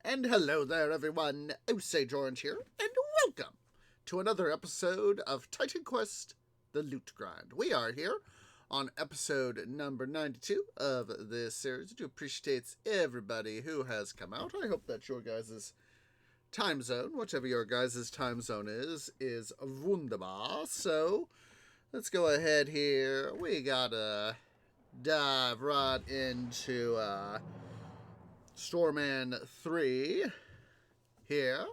And hello there, everyone. Osage Orange here, and welcome to another episode of Titan Quest: The Loot Grind. We are here on episode number 92 of this series. I do appreciate everybody who has come out. I hope that your guys' time zone, whatever your guys' time zone is wunderbar. So, let's go ahead here. We gotta dive right into, Storeman 3 here.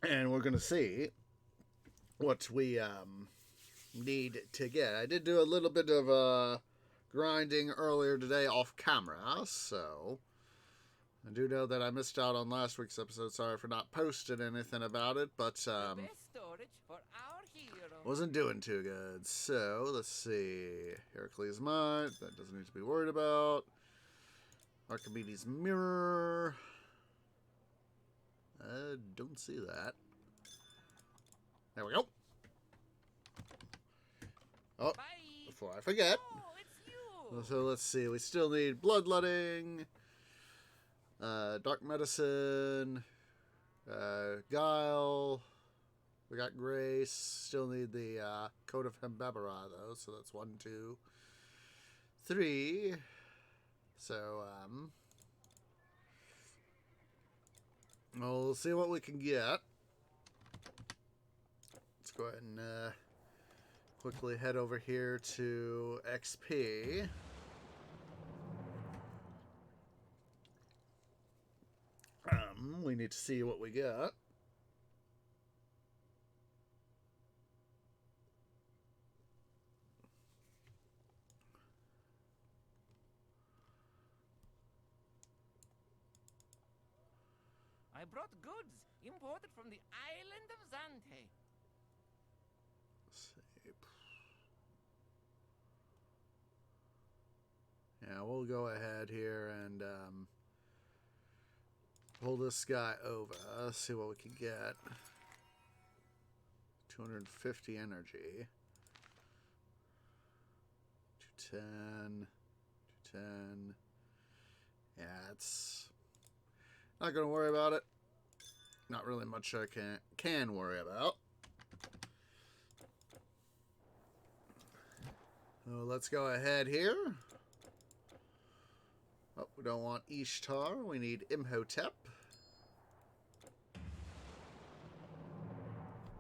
And we're going to see what we need to get. I did do a little bit of grinding earlier today off camera, so I do know that I missed out on last week's episode. Sorry for not posting anything about it, but wasn't doing too good. So, let's see. Heracles' Might, that doesn't need to be worried about. Archimedes' Mirror. I don't see that. There we go. Oh, bye. Before I forget. Oh, it's you. So let's see. We still need Bloodletting, Dark Medicine, Guile. We got Grace. Still need the Code of Hembabara, though. So that's 1, 2, 3. So, we'll see what we can get. Let's go ahead and quickly head over here to XP. We need to see what we got. I brought goods imported from the island of Zante. Let's see. Yeah, we'll go ahead here and pull this guy over. Let's see what we can get. 250 energy. 210. 210. Yeah, it's not going to worry about it. Not really much I can worry about. So let's go ahead here. Oh, we don't want Ishtar. We need Imhotep.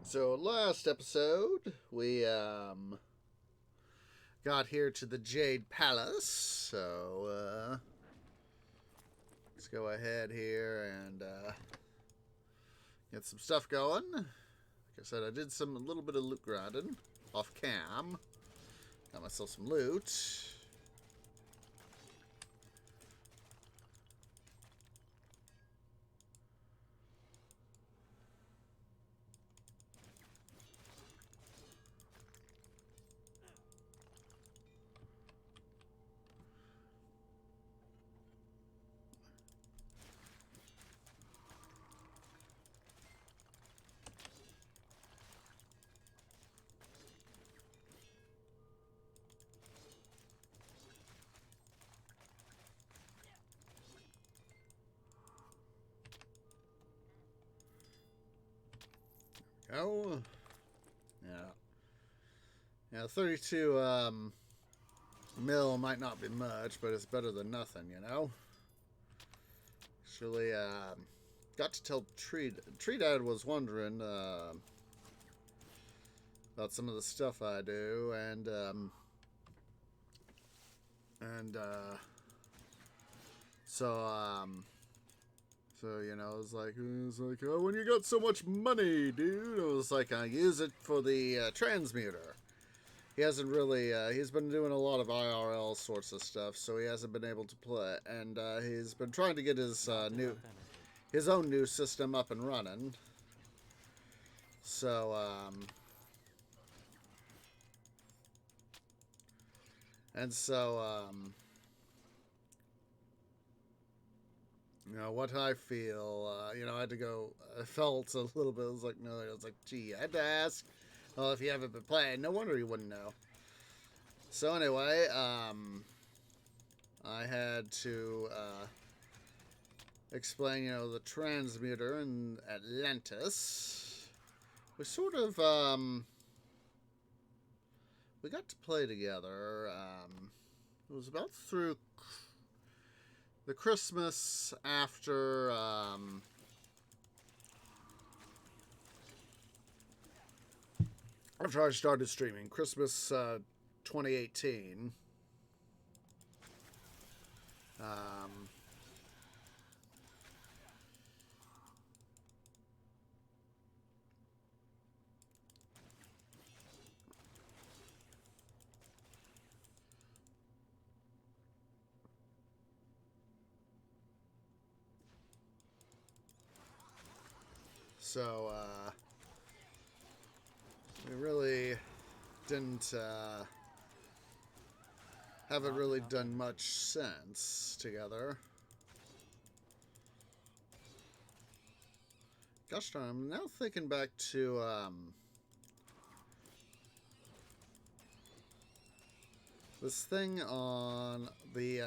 So last episode, we got here to the Jade Palace. So let's go ahead here and get some stuff going. Like I said, I did a little bit of loot grinding off cam. Got myself some loot. Oh, yeah. Yeah, 32 mil might not be much, but it's better than nothing, you know? Actually, got to tell Tree Dad was wondering about some of the stuff I do, so, you know, it's like, oh, when you got so much money, dude. It was like, I use it for the transmuter. He hasn't really, he's been doing a lot of IRL sorts of stuff, so he hasn't been able to play. And he's been trying to get his his own new system up and running. So, you know, what I feel, you know, I had to go, I felt a little bit, I was like, no, I was like, gee, I had to ask. Well, if you haven't been playing, no wonder you wouldn't know. So anyway, I had to explain, the transmuter in Atlantis. We sort of, we got to play together. It was about through the Christmas after, after I started streaming. Christmas, 2018. So, we really didn't, haven't really done much since together. Gosh darn, I'm now thinking back to, this thing on the,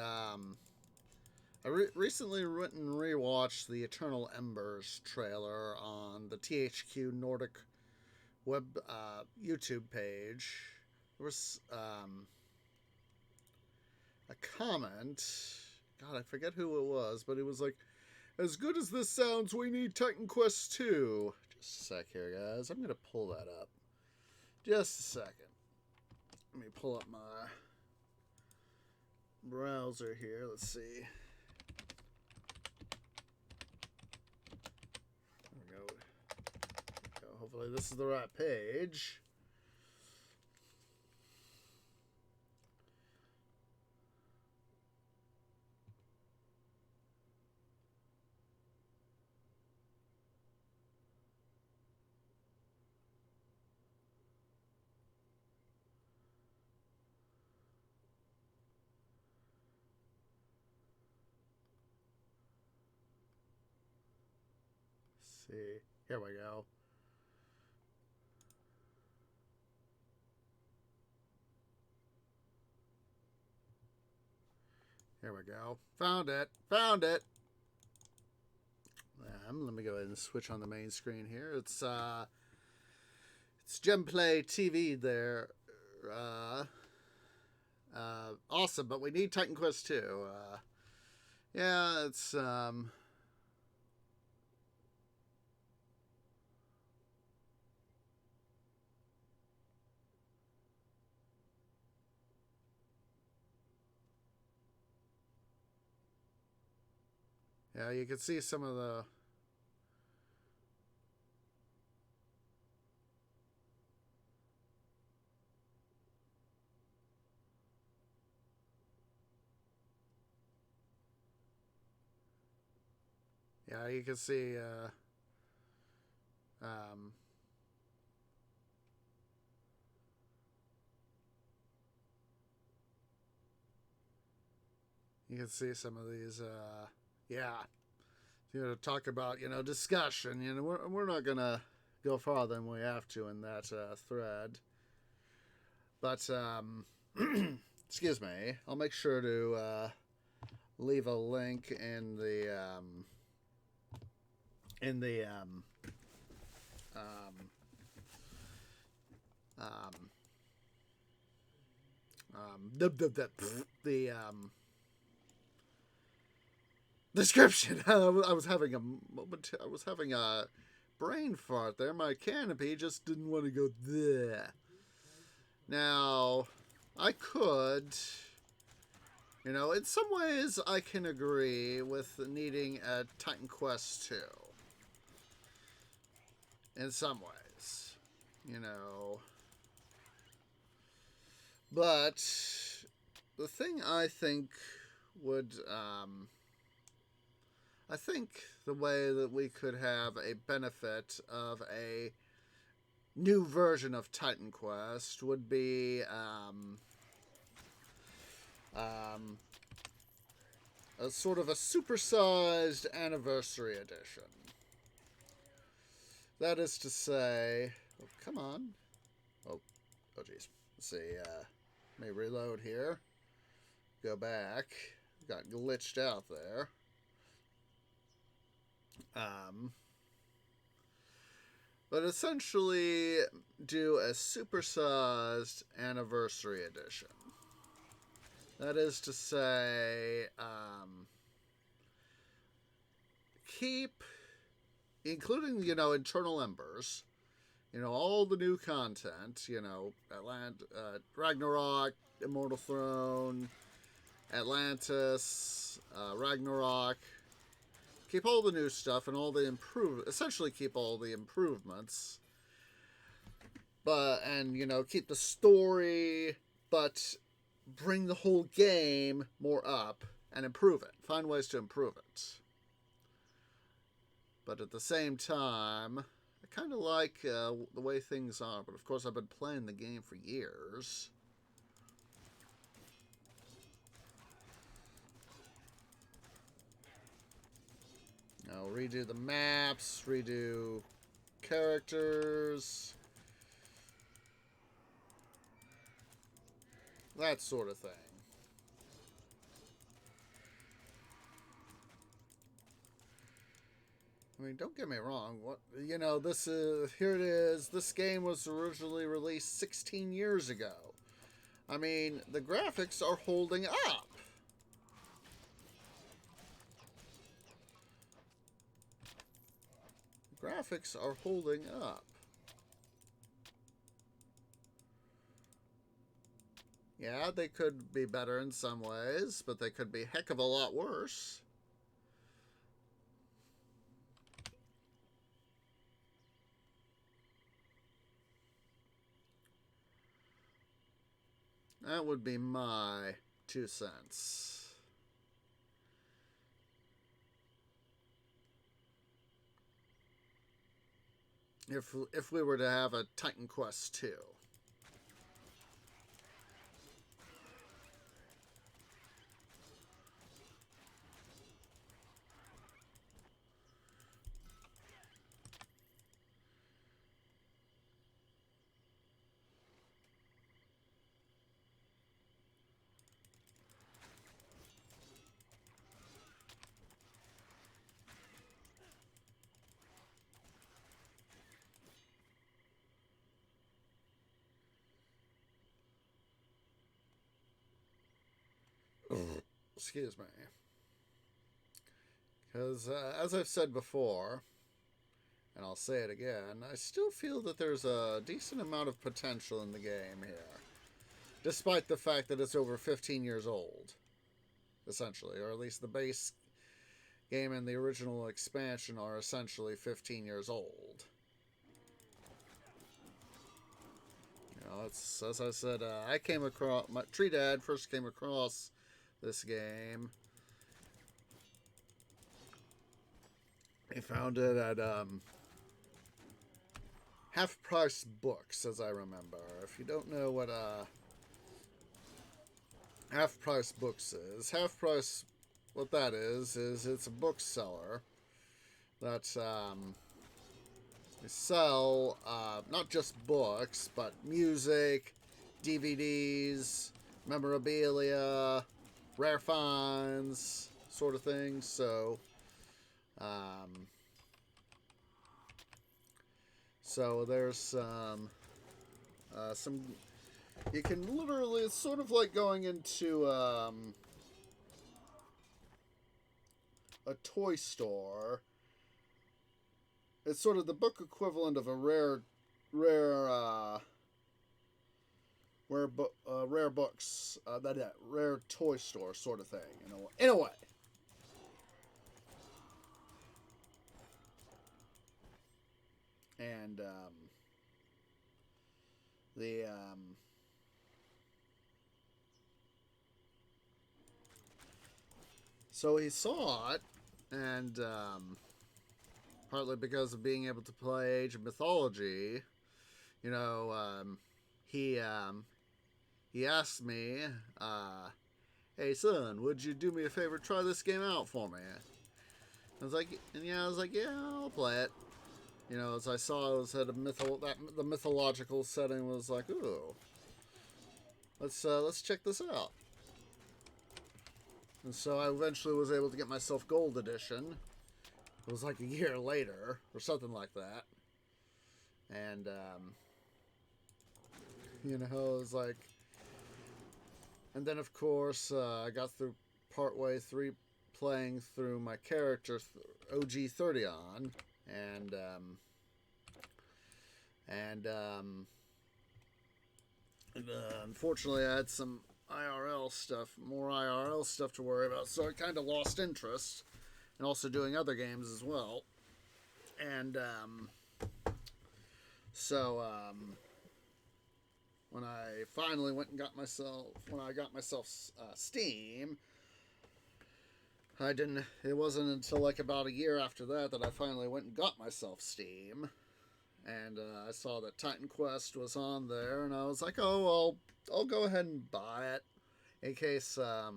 I recently went and rewatched the Eternal Embers trailer on the THQ Nordic web YouTube page. There was a comment. God, I forget who it was, but it was like, as good as this sounds, we need Titan Quest 2. Just a sec here, guys. I'm going to pull that up. Just a second. Let me pull up my browser here. Let's see. There we go. Hopefully this is the right page. See, here we go. Here we go. Found it. Found it. Let me go ahead and switch on the main screen here. It's Gemplay TV there. Awesome, but we need Titan Quest 2. Yeah, it's yeah, you can see some of the yeah, you can see you can see some of these yeah, talk about, discussion. We're not gonna go farther than we have to in that thread, but excuse me, I'll make sure to leave a link in the description. I was having a moment. I was having a brain fart there. My canopy just didn't want to go there. Now, I could, in some ways I can agree with needing a Titan Quest 2. In some ways, But the thing I think would, I think the way that we could have a benefit of a new version of Titan Quest would be a sort of a supersized anniversary edition. That is to say, oh, come on. Oh geez. Let's see. Let me reload here. Go back. Got glitched out there. Um, but essentially do a supersized anniversary edition. That is to say, keep, including, internal embers, all the new content, Ragnarok, Immortal Throne, Atlantis, Ragnarok. Keep all the new stuff and all the essentially keep all the improvements. Keep the story, but bring the whole game more up and improve it. Find ways to improve it. But at the same time, I kind of like the way things are. But of course, I've been playing the game for years. I'll redo the maps, redo characters, that sort of thing. I mean, don't get me wrong. Here it is. This game was originally released 16 years ago. I mean, the graphics are holding up. Graphics are holding up. Yeah, they could be better in some ways, but they could be a heck of a lot worse. That would be my 2 cents. If we were to have a Titan Quest 2. Excuse me. Because, as I've said before, and I'll say it again, I still feel that there's a decent amount of potential in the game here. Despite the fact that it's over 15 years old. Essentially. Or at least the base game and the original expansion are essentially 15 years old. It's, as I said, I came across... My Tree Dad first came across this game. He found it at Half Price Books, as I remember. If you don't know what Half Price Books is, Half Price, what that is it's a bookseller that they sell not just books, but music, DVDs, memorabilia, rare finds, sort of things. So, there's some. You can literally. It's sort of like going into a toy store. It's sort of the book equivalent of a rare books, rare toy store sort of thing, in a way. And so he saw it, and partly because of being able to play Age of Mythology, he asked me, "Hey son, would you do me a favor? Try this game out for me." I was like, "Yeah, I'll play it." As I saw, it was at the mythological setting was like, "Ooh, let's check this out." And so I eventually was able to get myself Gold Edition, It was like a year later or something like that. And, you know, it was like... And then, of course, I got through partway through playing through my character, OG 30on. And unfortunately, I had some more IRL stuff to worry about, so I kind of lost interest, and also doing other games as well. And when I finally went and got myself Steam, it wasn't until like about a year after that I finally went and got myself Steam. And I saw that Titan Quest was on there, and I was like, oh, I'll go ahead and buy it in case I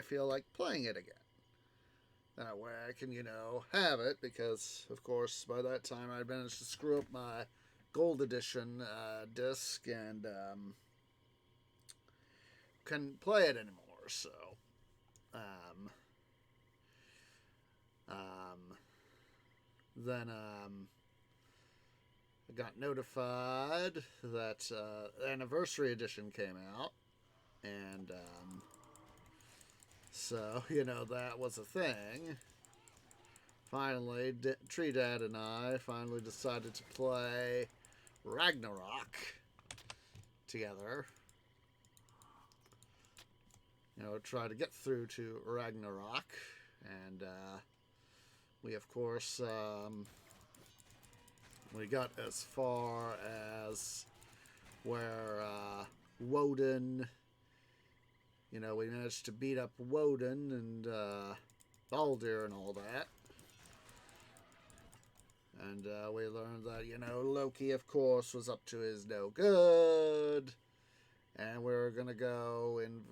feel like playing it again. That way I can, have it, because, of course, by that time I'd managed to screw up my Gold Edition disc and couldn't play it anymore, so... Then I got notified that the Anniversary Edition came out, and so, that was a thing. Finally, Tree Dad and I finally decided to play Ragnarok together. Try to get through to Ragnarok, and we, of course, we got as far as where Woden, we managed to beat up Woden and Baldur and all that. And we learned that, Loki, of course, was up to his no good. And we're going to go and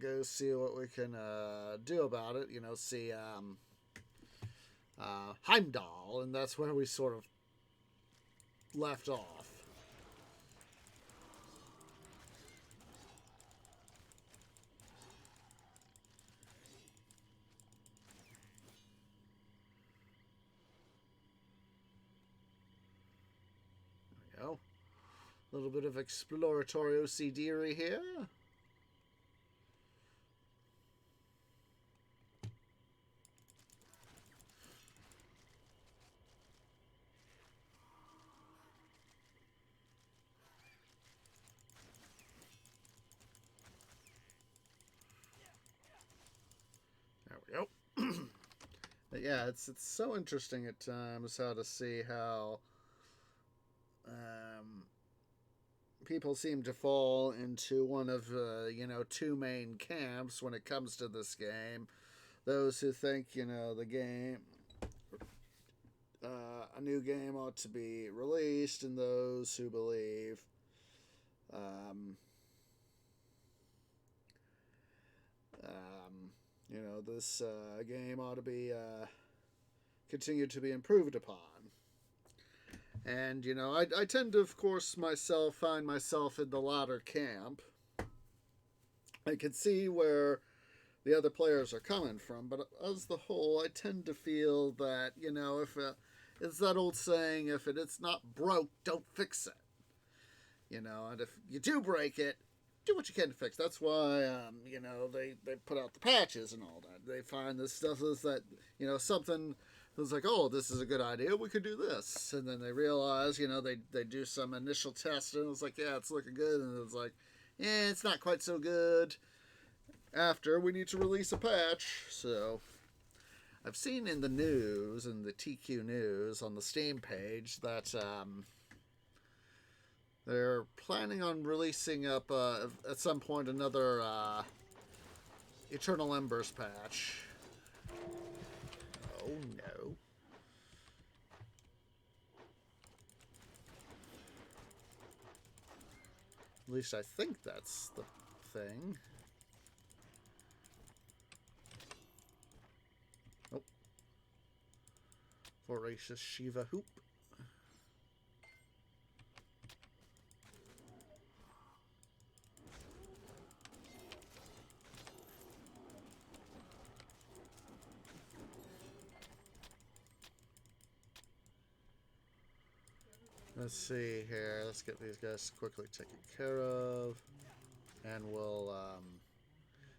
go see what we can do about it. See Heimdall. And that's where we sort of left off. There we go. A little bit of exploratory OCD here. There we go. But yeah, it's so interesting at times how to see how people seem to fall into one of two main camps when it comes to this game. Those who think the game a new game ought to be released, and those who believe this game ought to be continued to be improved upon. And, I tend to, of course, find myself in the latter camp. I can see where the other players are coming from, but as the whole, I tend to feel that, if it's that old saying, if it's not broke, don't fix it. And if you do break it, do what you can to fix. That's why, they put out the patches and all that. They find this stuff is that, something... It was like, oh, this is a good idea. We could do this. And then they realize, they do some initial test, and it was like, yeah, it's looking good. And it was like, it's not quite so good. After we need to release a patch. So I've seen in the news, in the TQ news on the Steam page, that they're planning on releasing up at some point another Eternal Embers patch. Oh no. At least I think that's the thing. Oh. Voracious Shiva Hoop. Let's see here. Let's get these guys quickly taken care of. And we'll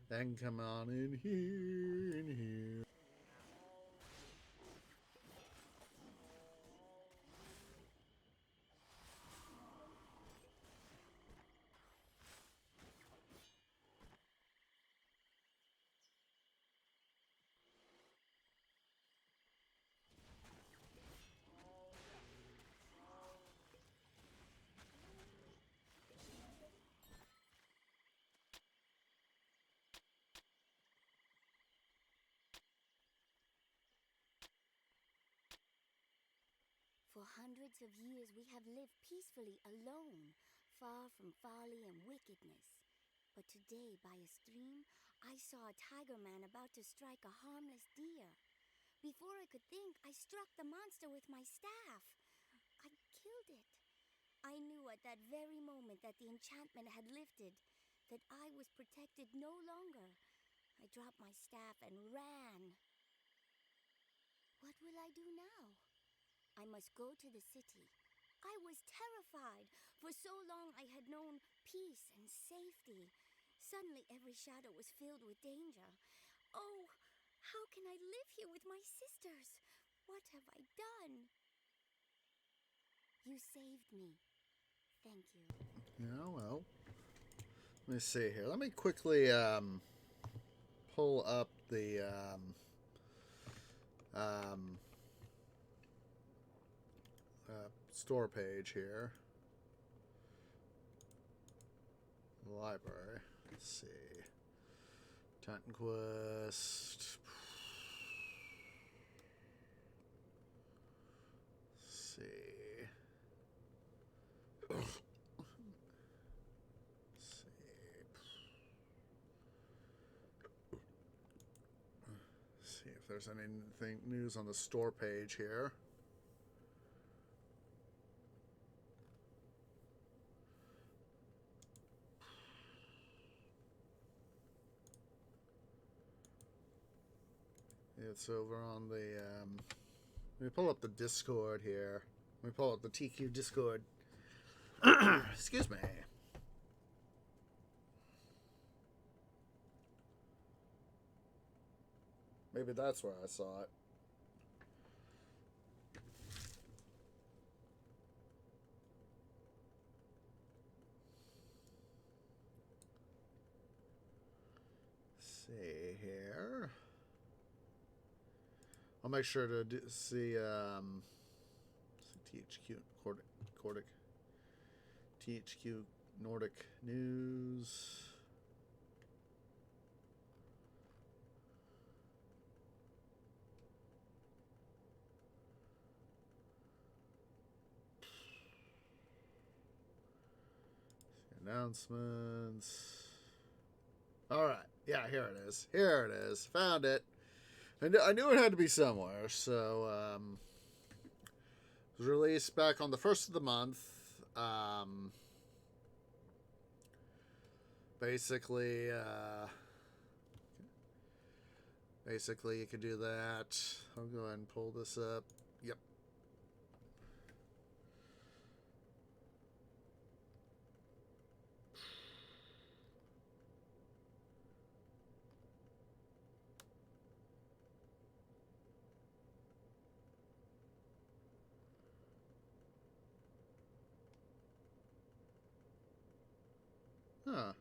then come on in here. For hundreds of years we have lived peacefully alone, far from folly and wickedness. But today, by a stream, I saw a tiger man about to strike a harmless deer. Before I could think, I struck the monster with my staff. I killed it. I knew at that very moment that the enchantment had lifted, that I was protected no longer. I dropped my staff and ran. What will I do now? I must go to the city. I was terrified. For so long I had known peace and safety. Suddenly every shadow was filled with danger. Oh, how can I live here with my sisters? What have I done? You saved me. Thank you. Yeah, well. Let me see here. Let me quickly pull up the store page here. Library. Let's see. Titan Quest. Let's see. Let's see if there's anything news on the store page here. It's over on the, let me pull up the Discord here. Let me pull up the TQ Discord. Excuse me. Maybe that's where I saw it. Let's see here. I'll make sure to see THQ Nordic THQ Nordic News. Announcements. All right. Yeah, here it is. Here it is. Found it. I knew it had to be somewhere, so it was released back on the 1st of the month. Basically, you can do that. I'll go ahead and pull this up. Yep. Huh.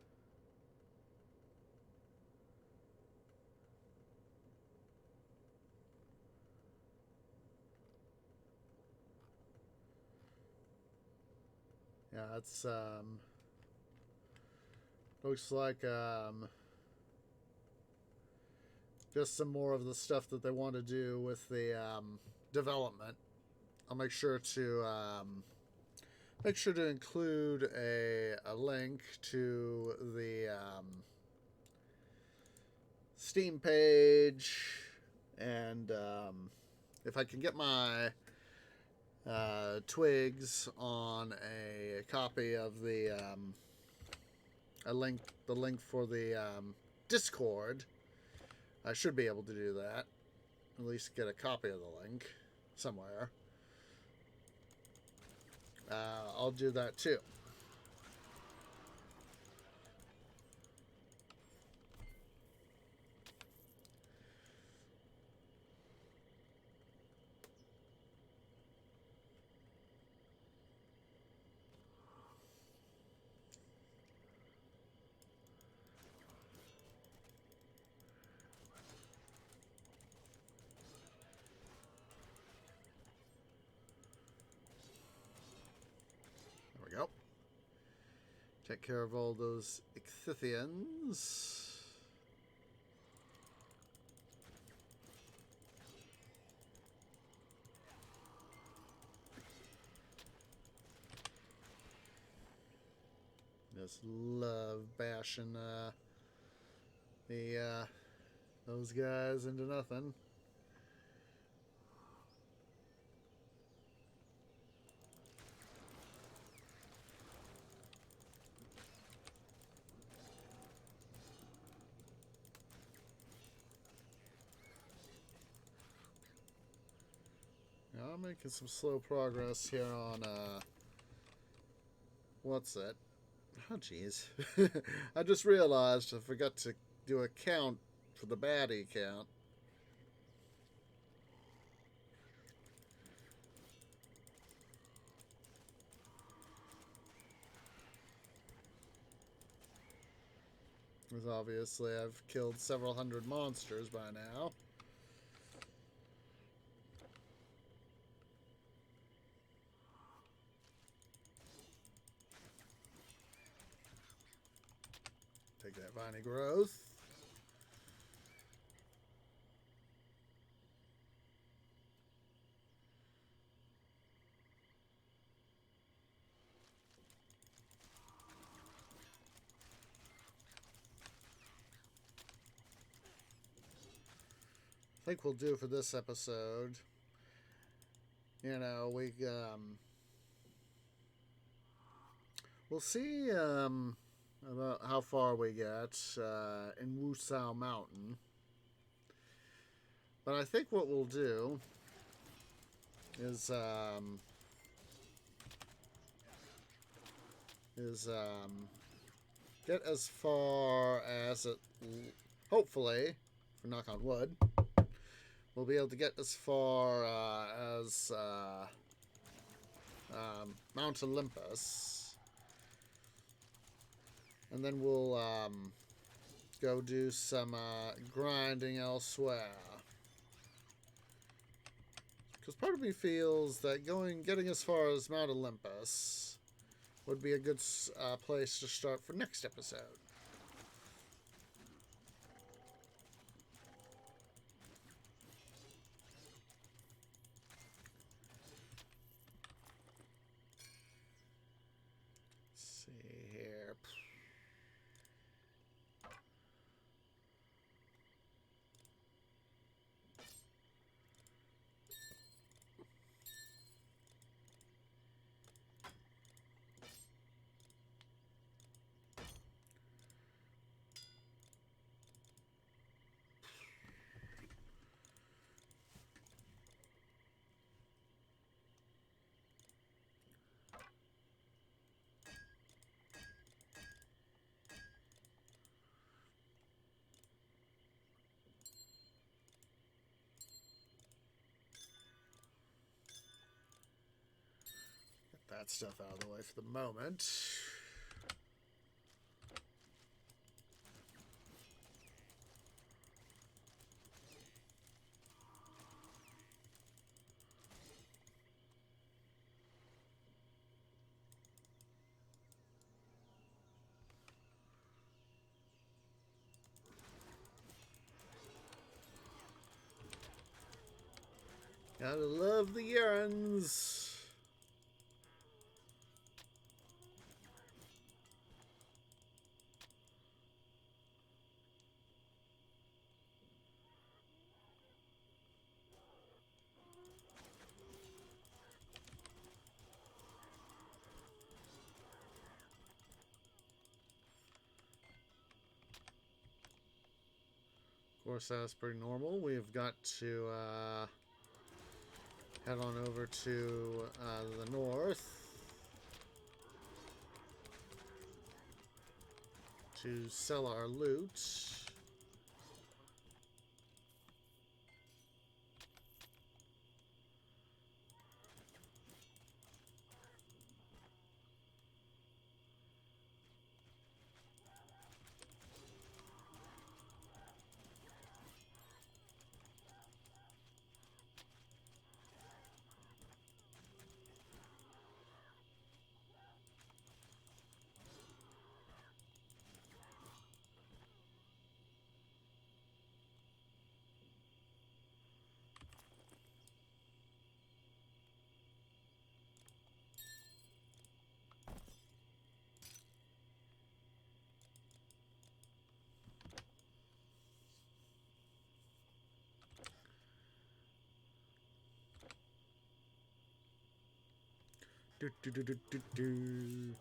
Yeah, it's looks like just some more of the stuff that they want to do with the development. I'll make sure to include a link to the Steam page, and if I can get my twigs on a copy of the the link for the Discord, I should be able to do that. At least get a copy of the link somewhere. I'll do that too. There we go. Take care of all those Ixthians. Just love bashing those guys into nothing. Now I'm making some slow progress here on what's it? Oh jeez. I just realized I forgot to do a count for the baddie count. Because obviously I've killed several hundred monsters by now. Take that viney growth. I think we'll do for this episode. You know, we'll see about how far we get in Wusao Mountain. But I think what we'll do is get as far as it, hopefully, for knock on wood, we'll be able to get as far as Mount Olympus, and then we'll go do some grinding elsewhere. Because part of me feels that getting as far as Mount Olympus would be a good place to start for next episode. Let's see here. That stuff out of the way for the moment. Gotta love the urns. Of course, that's pretty normal. We've got to head on over to the north. to sell our loot. Do, do, do, do, do, do.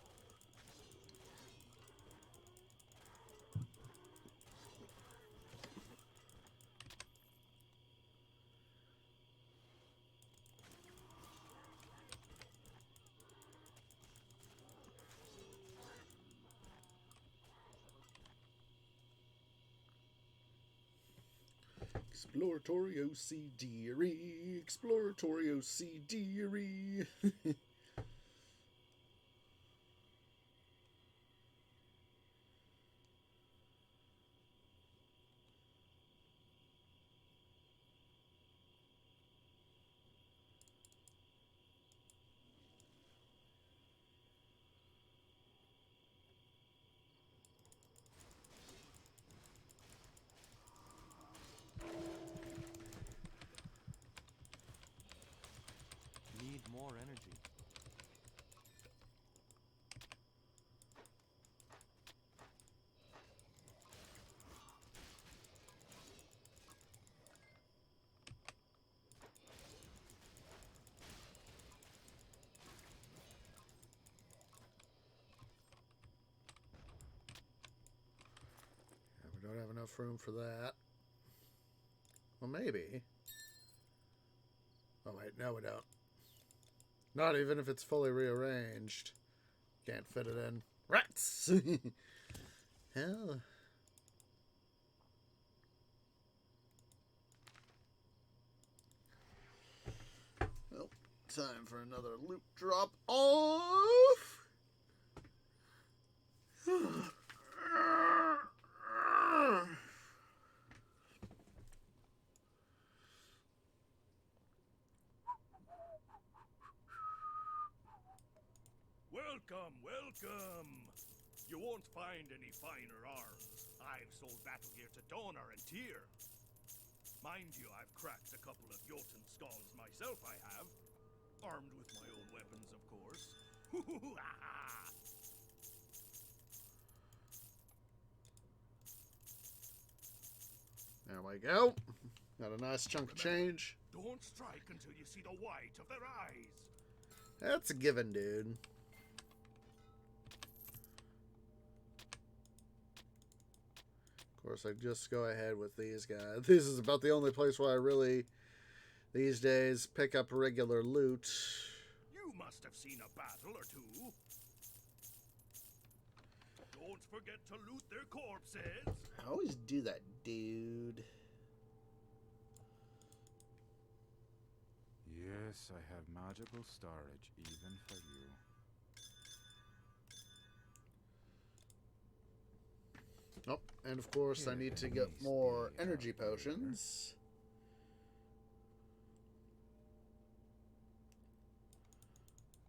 Exploratory OCD-ery, exploratory OCD-ery. Need more energy. We don't have enough room for that. Well, maybe. Oh, wait, no, we don't. Not even if it's fully rearranged. Can't fit it in. Rats! Hell. Well, time for another loot drop off! Welcome, welcome! You won't find any finer arms. I've sold battle gear to Donor and Tyr. Mind you, I've cracked a couple of Jotun skulls myself, I have. Armed with my own weapons, of course. There we go. Got a nice chunk of change. Don't strike until you see the white of their eyes. That's a given, dude. Of course, I just go ahead with these guys. This is about the only place where I really, these days, pick up regular loot. You must have seen a battle or two. Don't forget to loot their corpses. I always do that, dude. Yes, I have magical storage even for you. Oh, and of course I need to get more energy potions.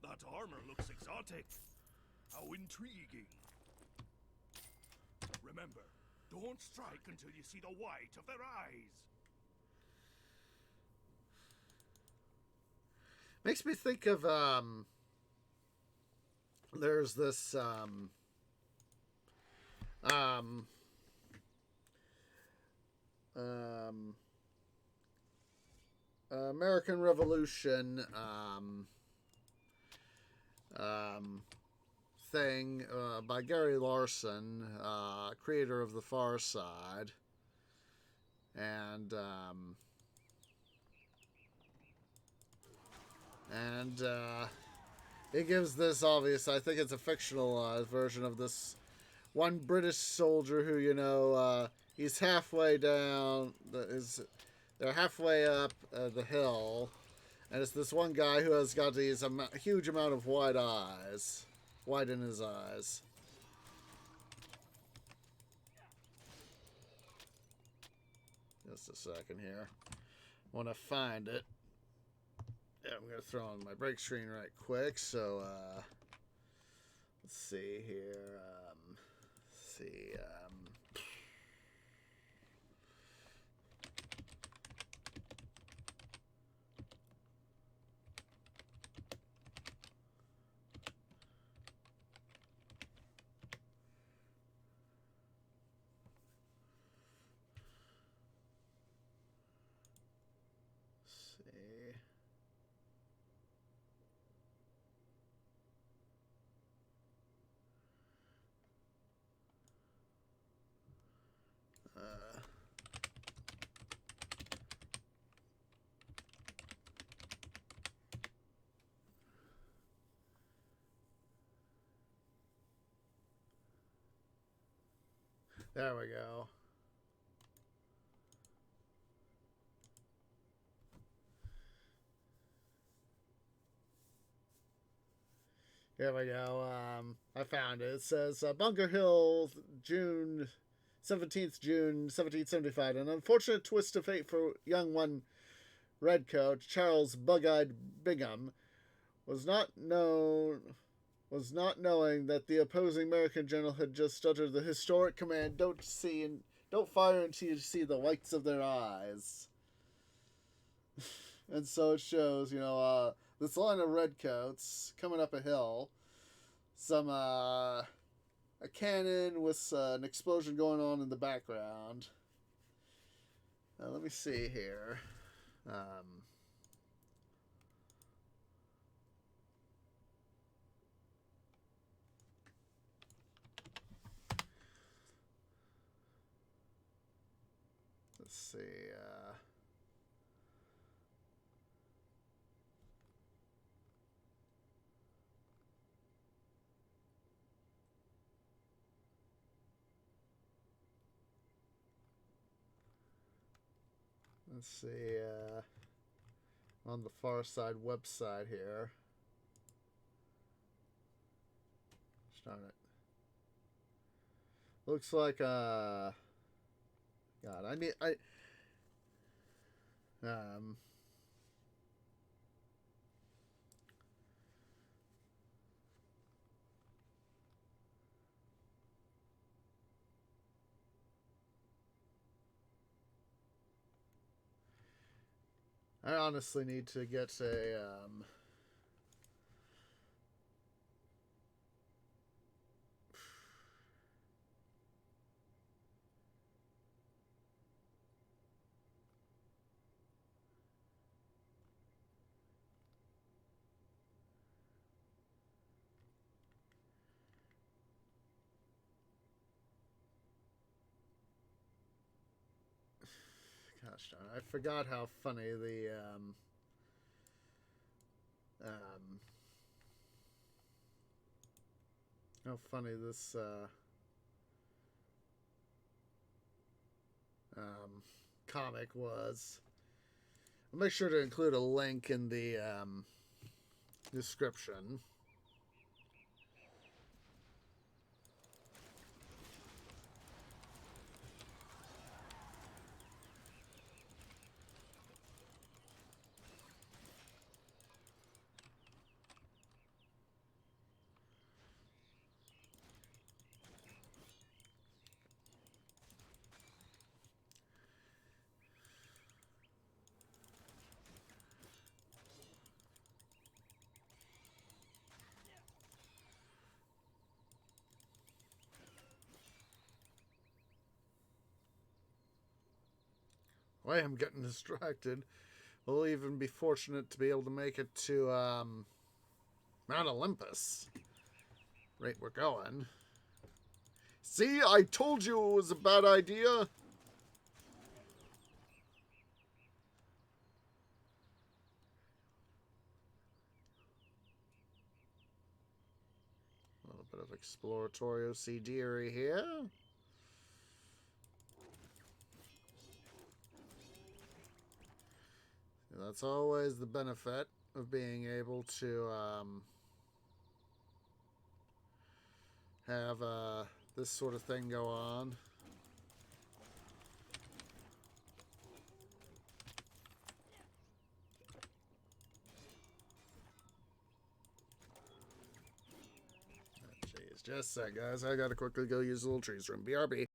That armor looks exotic. How intriguing. Remember, don't strike until you see the white of their eyes. Makes me think of, there's this, American Revolution, thing, by Gary Larson, creator of The Far Side, and it gives this obvious, I think it's a fictional version of this one British soldier who, you know, he's halfway down. They're halfway up the hill, and it's this one guy who has got these huge amount of white in his eyes. Just a second here. I want to find it. Yeah, I'm going to throw on my break screen right quick. So, let's see here. Let's see. See. There we go. Here we go. I found it. It says Bunker Hill, June 17th, June 1775. An unfortunate twist of fate for young one redcoat, Charles Bug-Eyed Bingham, was not knowing that the opposing American general had just uttered the historic command, "Don't fire until you see the whites of their eyes." And so it shows, you know, this line of redcoats coming up a hill, some a cannon with an explosion going on in the background. Let me see here. Let's see. Let's see, on the Far Side website here. Darn it. Looks like, God, I honestly need to get a, gosh darn it, I forgot how funny the, how funny this, comic was. I'll make sure to include a link in the, description. I am getting distracted. We'll even be fortunate to be able to make it to Mount Olympus. Right, we're going. See, I told you it was a bad idea. bit of exploratory OCD here. That's always the benefit of being able to have this sort of thing go on. Jeez, just a sec, guys. I gotta quickly go use the little trees room. BRB.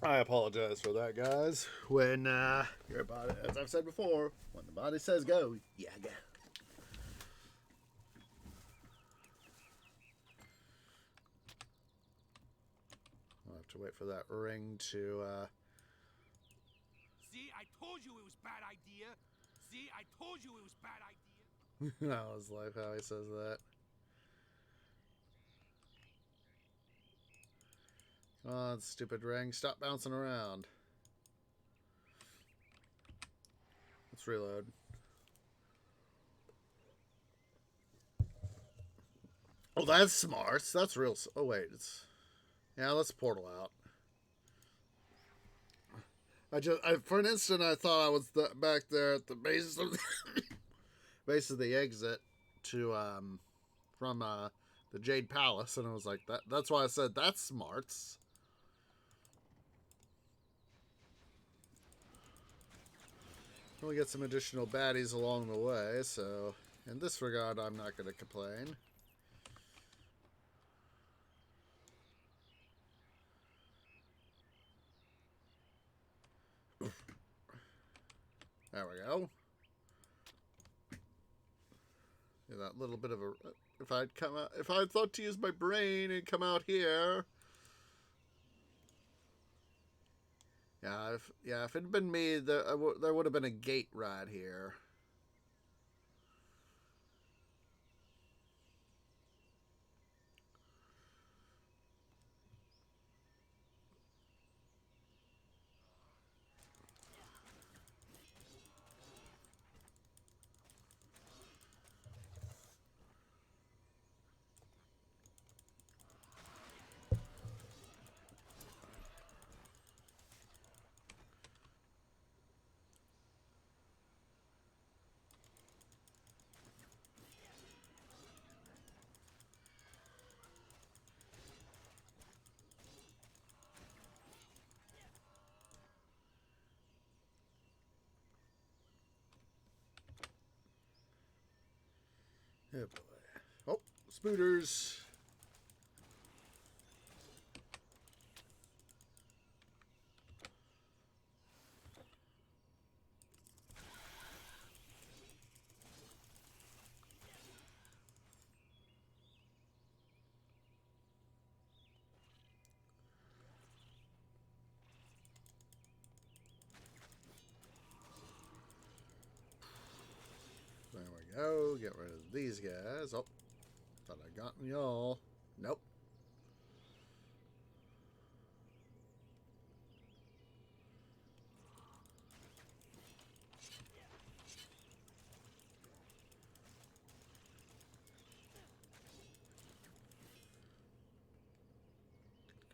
I apologize for that, guys. When your body, as I've said before, when the body says go, yeah, go. I'll have to wait for that ring to. See, I told you it was bad idea. See, I told you it was bad idea. I always like how he says that. Come on, stupid ring. Stop bouncing around. Let's reload. Oh, that's smart. That's real. Oh, wait. Yeah, let's portal out. For an instant, I thought I was back there at the base of base of the exit to from the Jade Palace, and I was like, that's why I said that's smarts. We'll get some additional baddies along the way, so in this regard, I'm not going to complain. There we go. Yeah, that little bit of a... If I'd come out... If I'd thought to use my brain and come out here... Yeah, if it had been me, there would have been a gate right here. Oh boy. Oh, spooters. There we go. Get rid of these guys. Oh, thought I got y'all. Nope.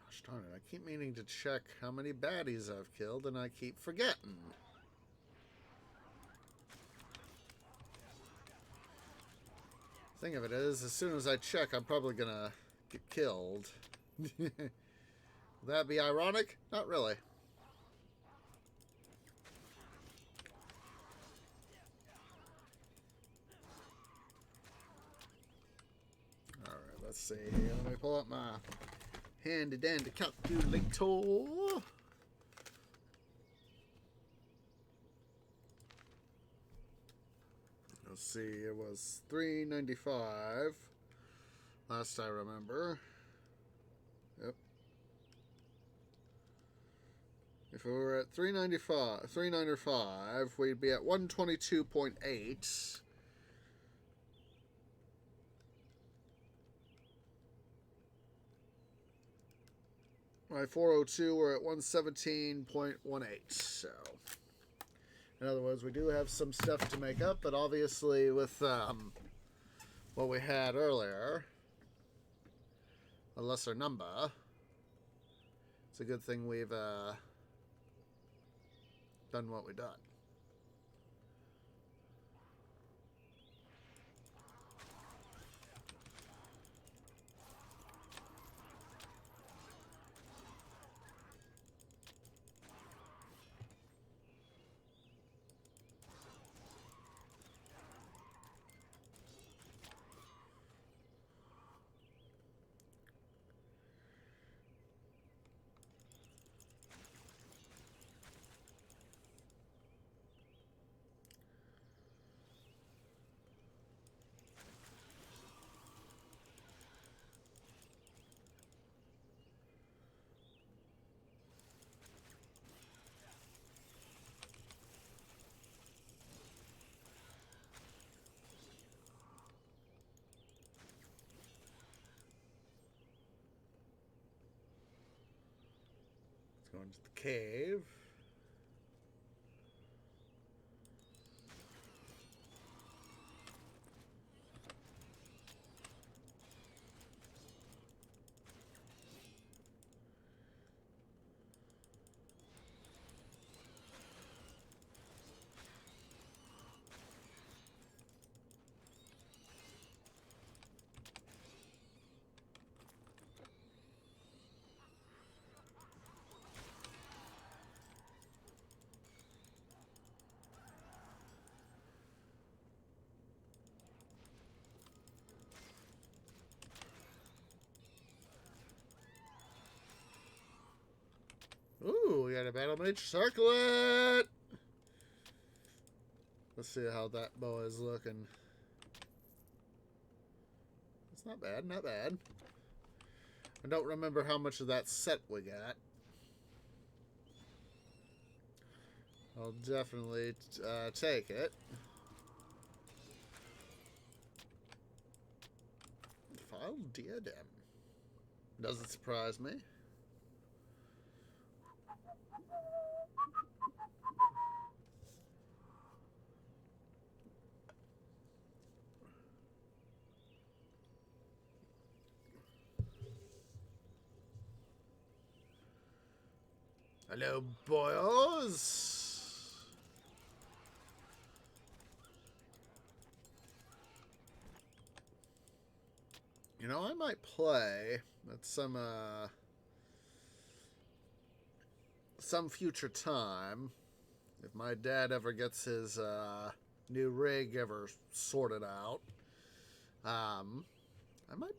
Gosh darn it, I keep meaning to check how many baddies I've killed, and I keep forgetting. Thing of it is, as soon as I check, I'm probably gonna get killed. Would that be ironic? Not really. Alright, let's see. Let me pull up my handy dandy calculator. Let's see, it was $3.95 last I remember. Yep. If we were at $3.95, we'd be at 122.8. By 402, we're at 117.18. So, in other words, we do have some stuff to make up, but obviously with what we had earlier, a lesser number, it's a good thing we've done what we've done. Let's go into the cave. Ooh, we got a battle mage circlet. Let's see how that bow is looking. Not bad, not bad. I don't remember how much of that set we got. I'll definitely take it. File diadem. Doesn't surprise me. Hello, boys. You know, I might play at some future time, if my dad ever gets his new rig ever sorted out. I might.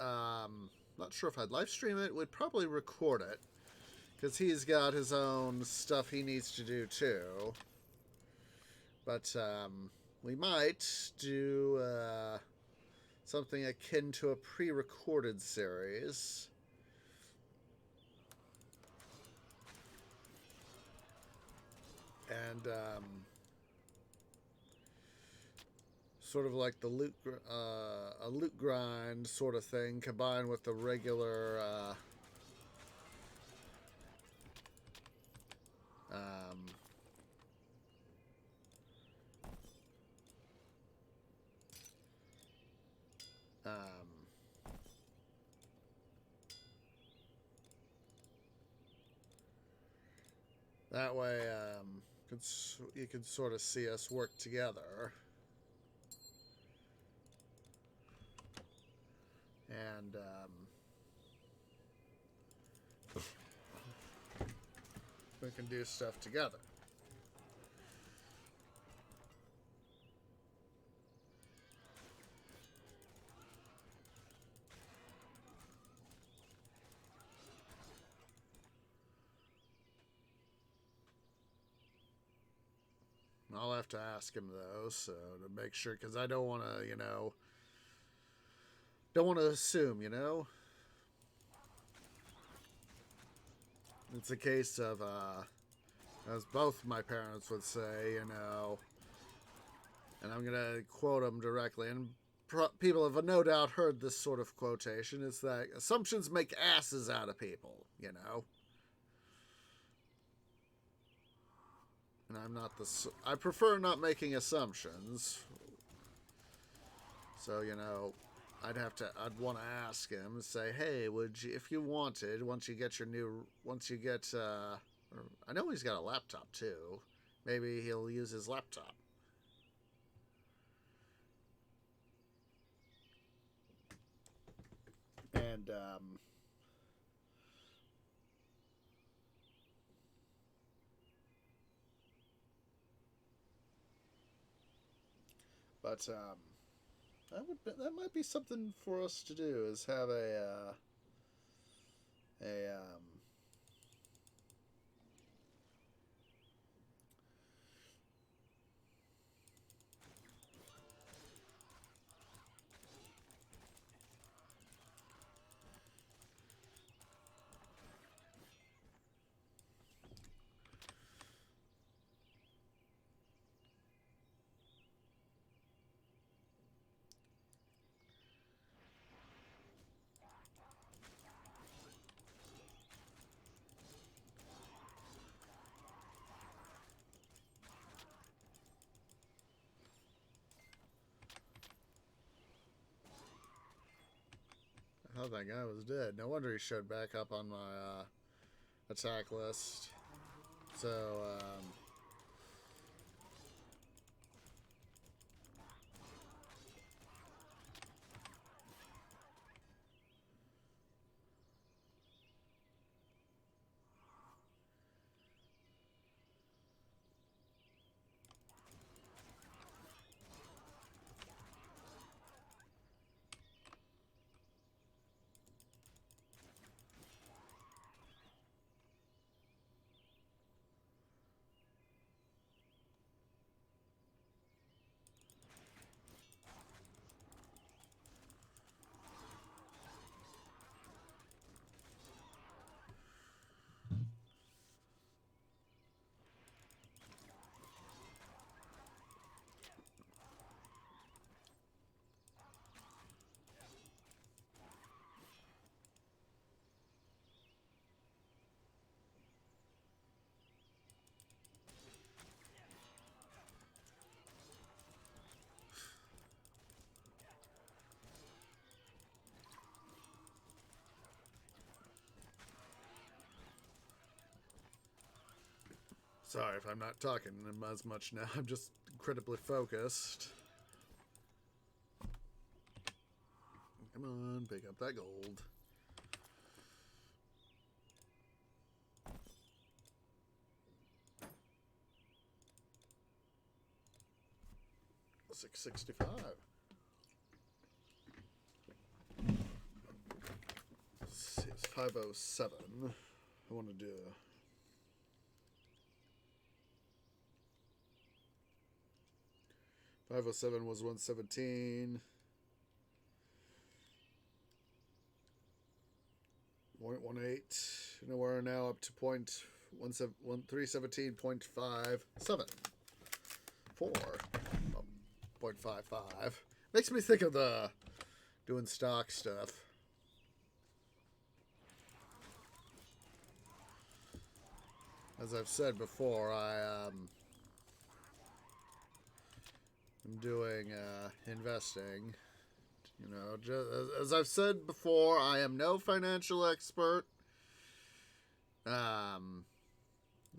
Not sure if I'd live stream it. Would probably record it, because he's got his own stuff he needs to do too. But we might do something akin to a pre-recorded series. And sort of like the a loot grind sort of thing, combined with the regular that way you can sort of see us work together. And we can do stuff together. I'll have to ask him though, so to make sure, because I don't want to, don't want to assume, It's a case of, as both my parents would say, and I'm going to quote them directly, and people have no doubt heard this sort of quotation, is that assumptions make asses out of people, And I'm not I prefer not making assumptions. So, I'd want to ask him, say, hey, would you, if you wanted, once you get, I know he's got a laptop too. Maybe he'll use his laptop. And, but, that might be something for us to do, is have I thought that guy was dead. No wonder he showed back up on my attack list. So, Sorry if I'm not talking as much now. I'm just incredibly focused. Come on, pick up that gold. $665. Let's see, it's 507. I want to do. $507 was 117. 0.18. You know, we're now up to 317.57. 0.55. Makes me think of the doing stock stuff. As I've said before, I'm doing investing. You know, just, as I've said before, I am no financial expert. You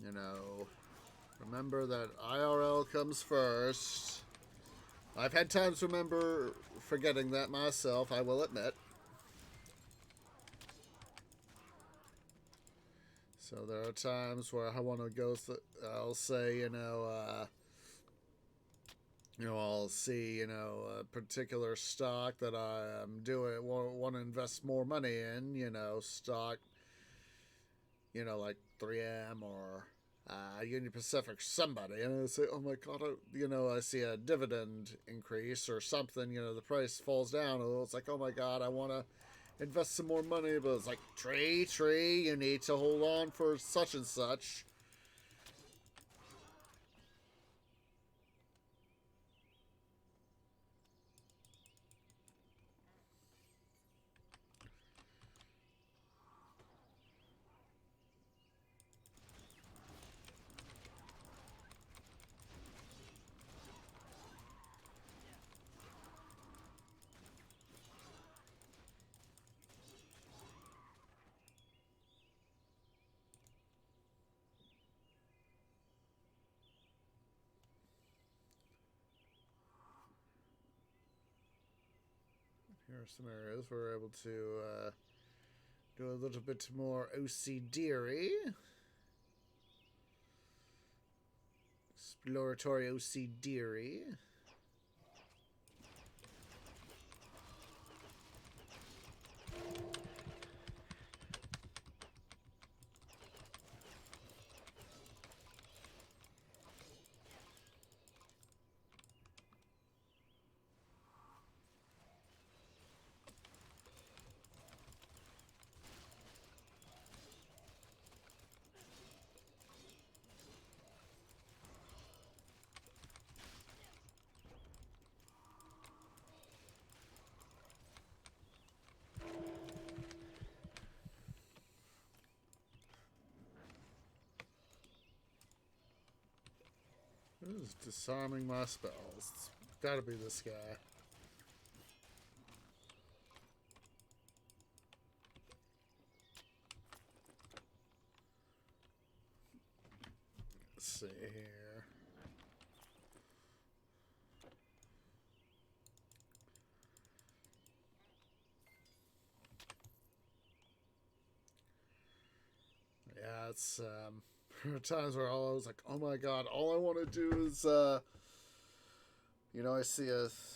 know, remember that IRL comes first. I've had times remember forgetting that myself, I will admit. So there are times where I want to go, I'll say, I'll see, a particular stock that I am want to invest more money in, stock, like 3M or Union Pacific, somebody, and I say, oh my God, I see a dividend increase or something, the price falls down, and it's like, oh my God, I want to invest some more money, but it's like, tree, you need to hold on for such and such. Here are some areas where we're able to do a little bit more OCD-ery. Exploratory OCD-ery. Who's disarming my spells? It's gotta be this guy. Let's see here. Yeah, it's there are times where I was like, oh my God, all I want to do is I see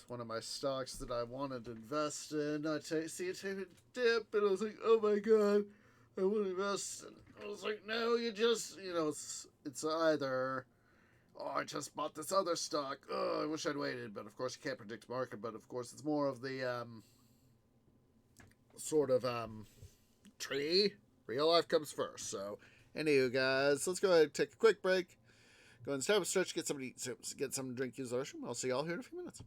one of my stocks that I wanted to invest in. I see it take a dip, and I was like, oh my God, I want to invest. And I was like, no, you just, it's either, oh, I just bought this other stock. Oh, I wish I'd waited. But of course, you can't predict the market. But of course, it's more of the sort of tree. Real life comes first. So, anywho, guys, let's go ahead and take a quick break. Go and stop, stretch, get something to eat, get something to drink, use the restroom. I'll see y'all here in a few minutes.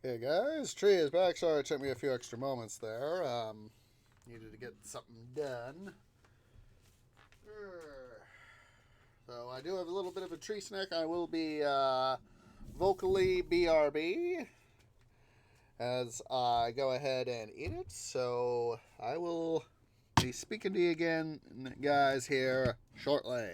Hey guys, tree is back. Sorry it took me a few extra moments there. Needed to get something done. So I do have a little bit of a tree snack. I will be vocally BRB as I go ahead and eat it. So I will be speaking to you again, guys, here shortly.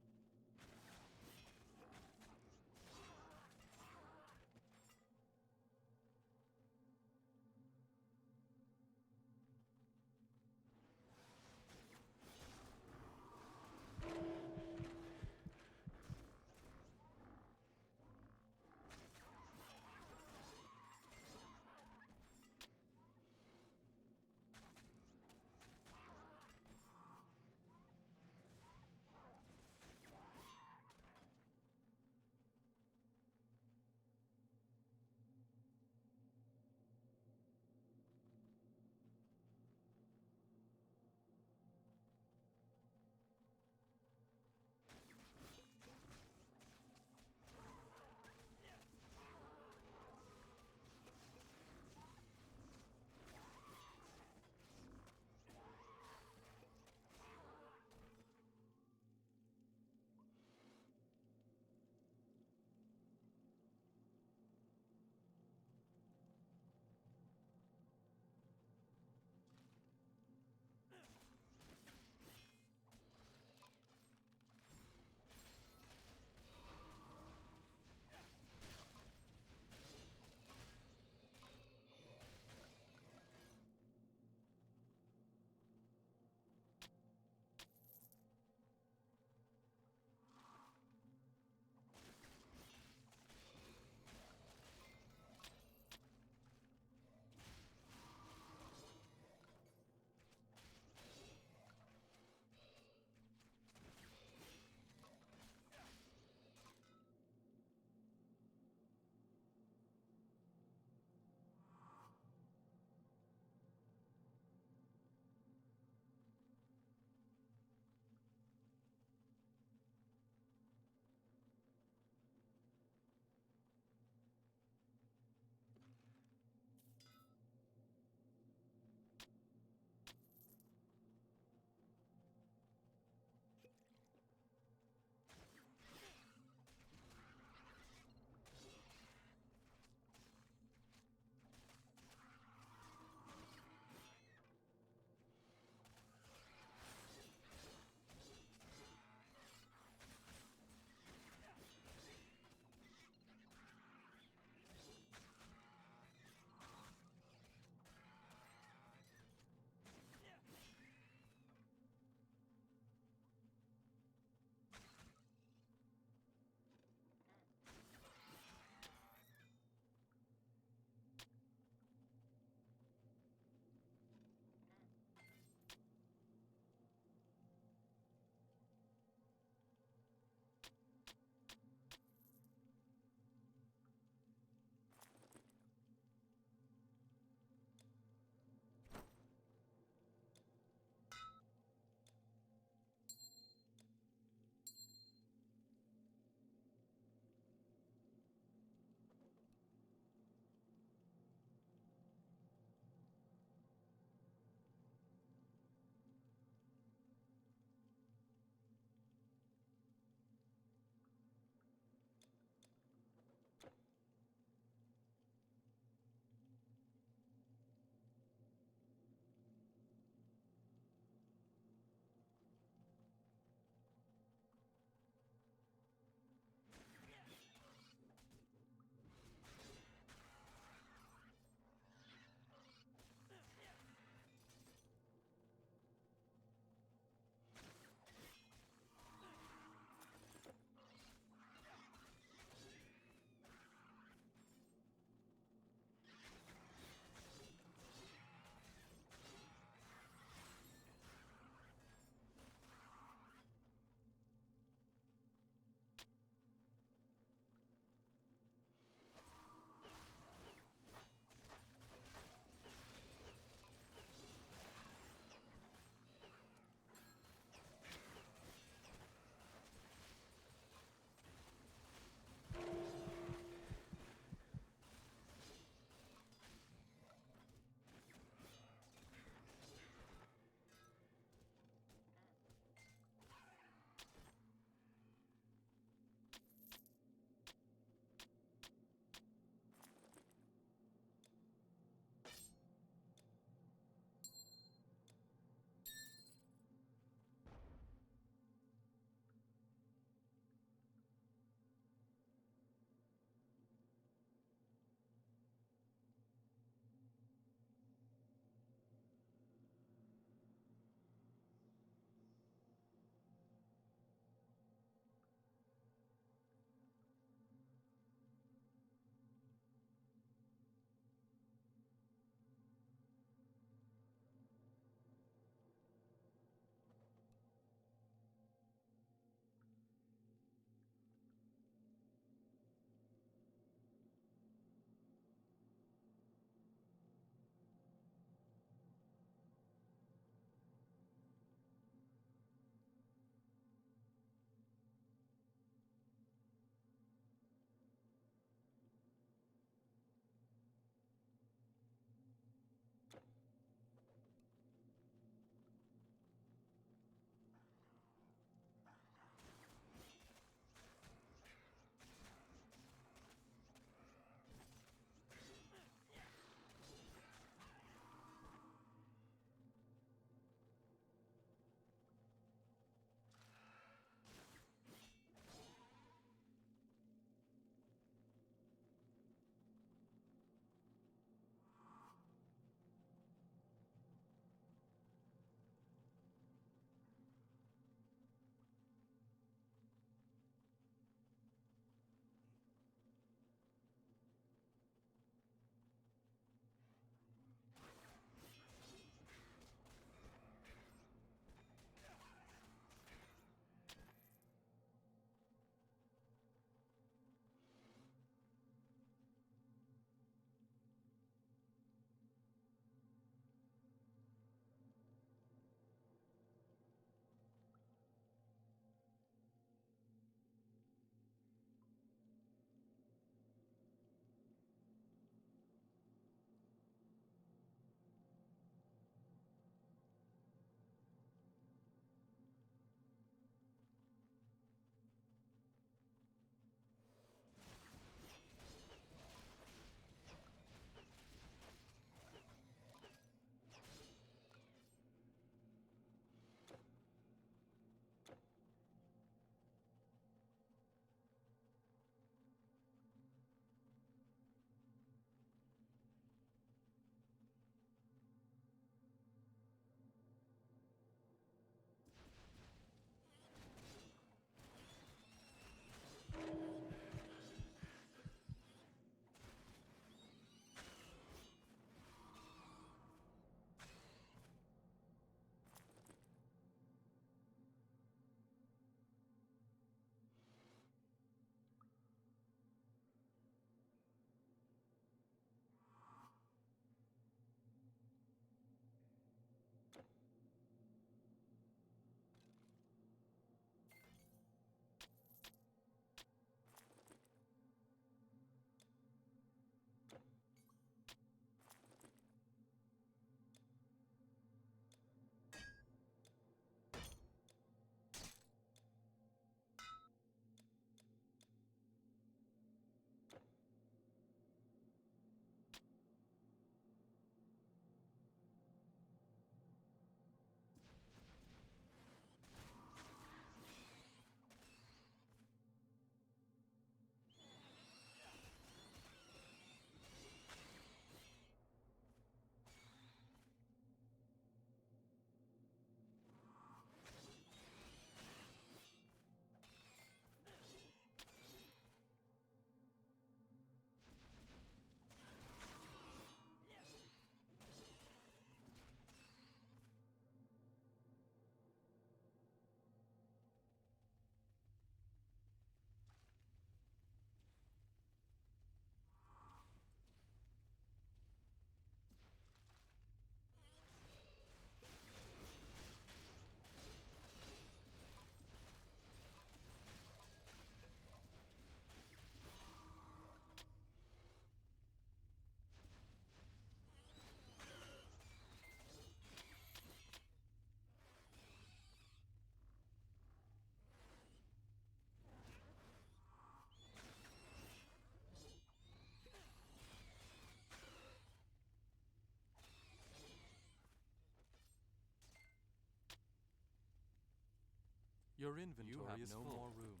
Your inventory is no full. more room.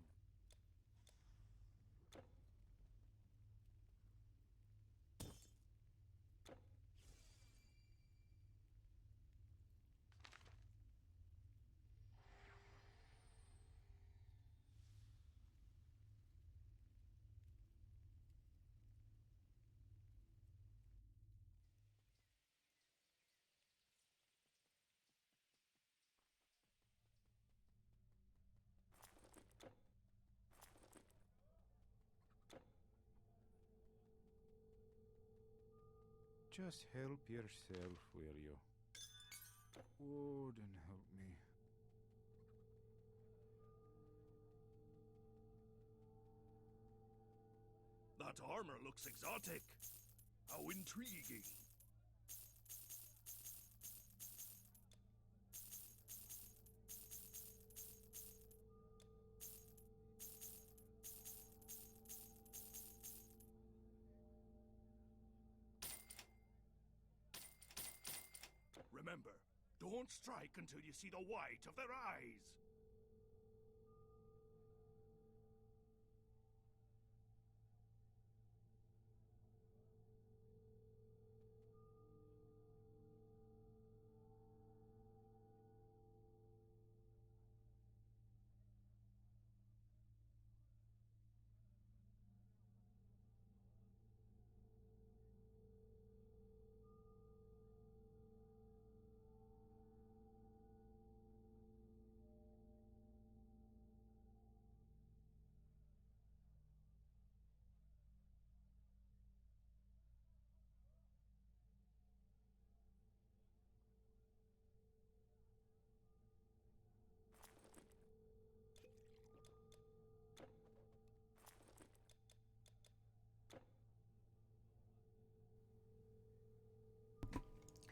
Just help yourself, will you? Odin, help me. That armor looks exotic. How intriguing. Remember, don't strike until you see the white of their eyes.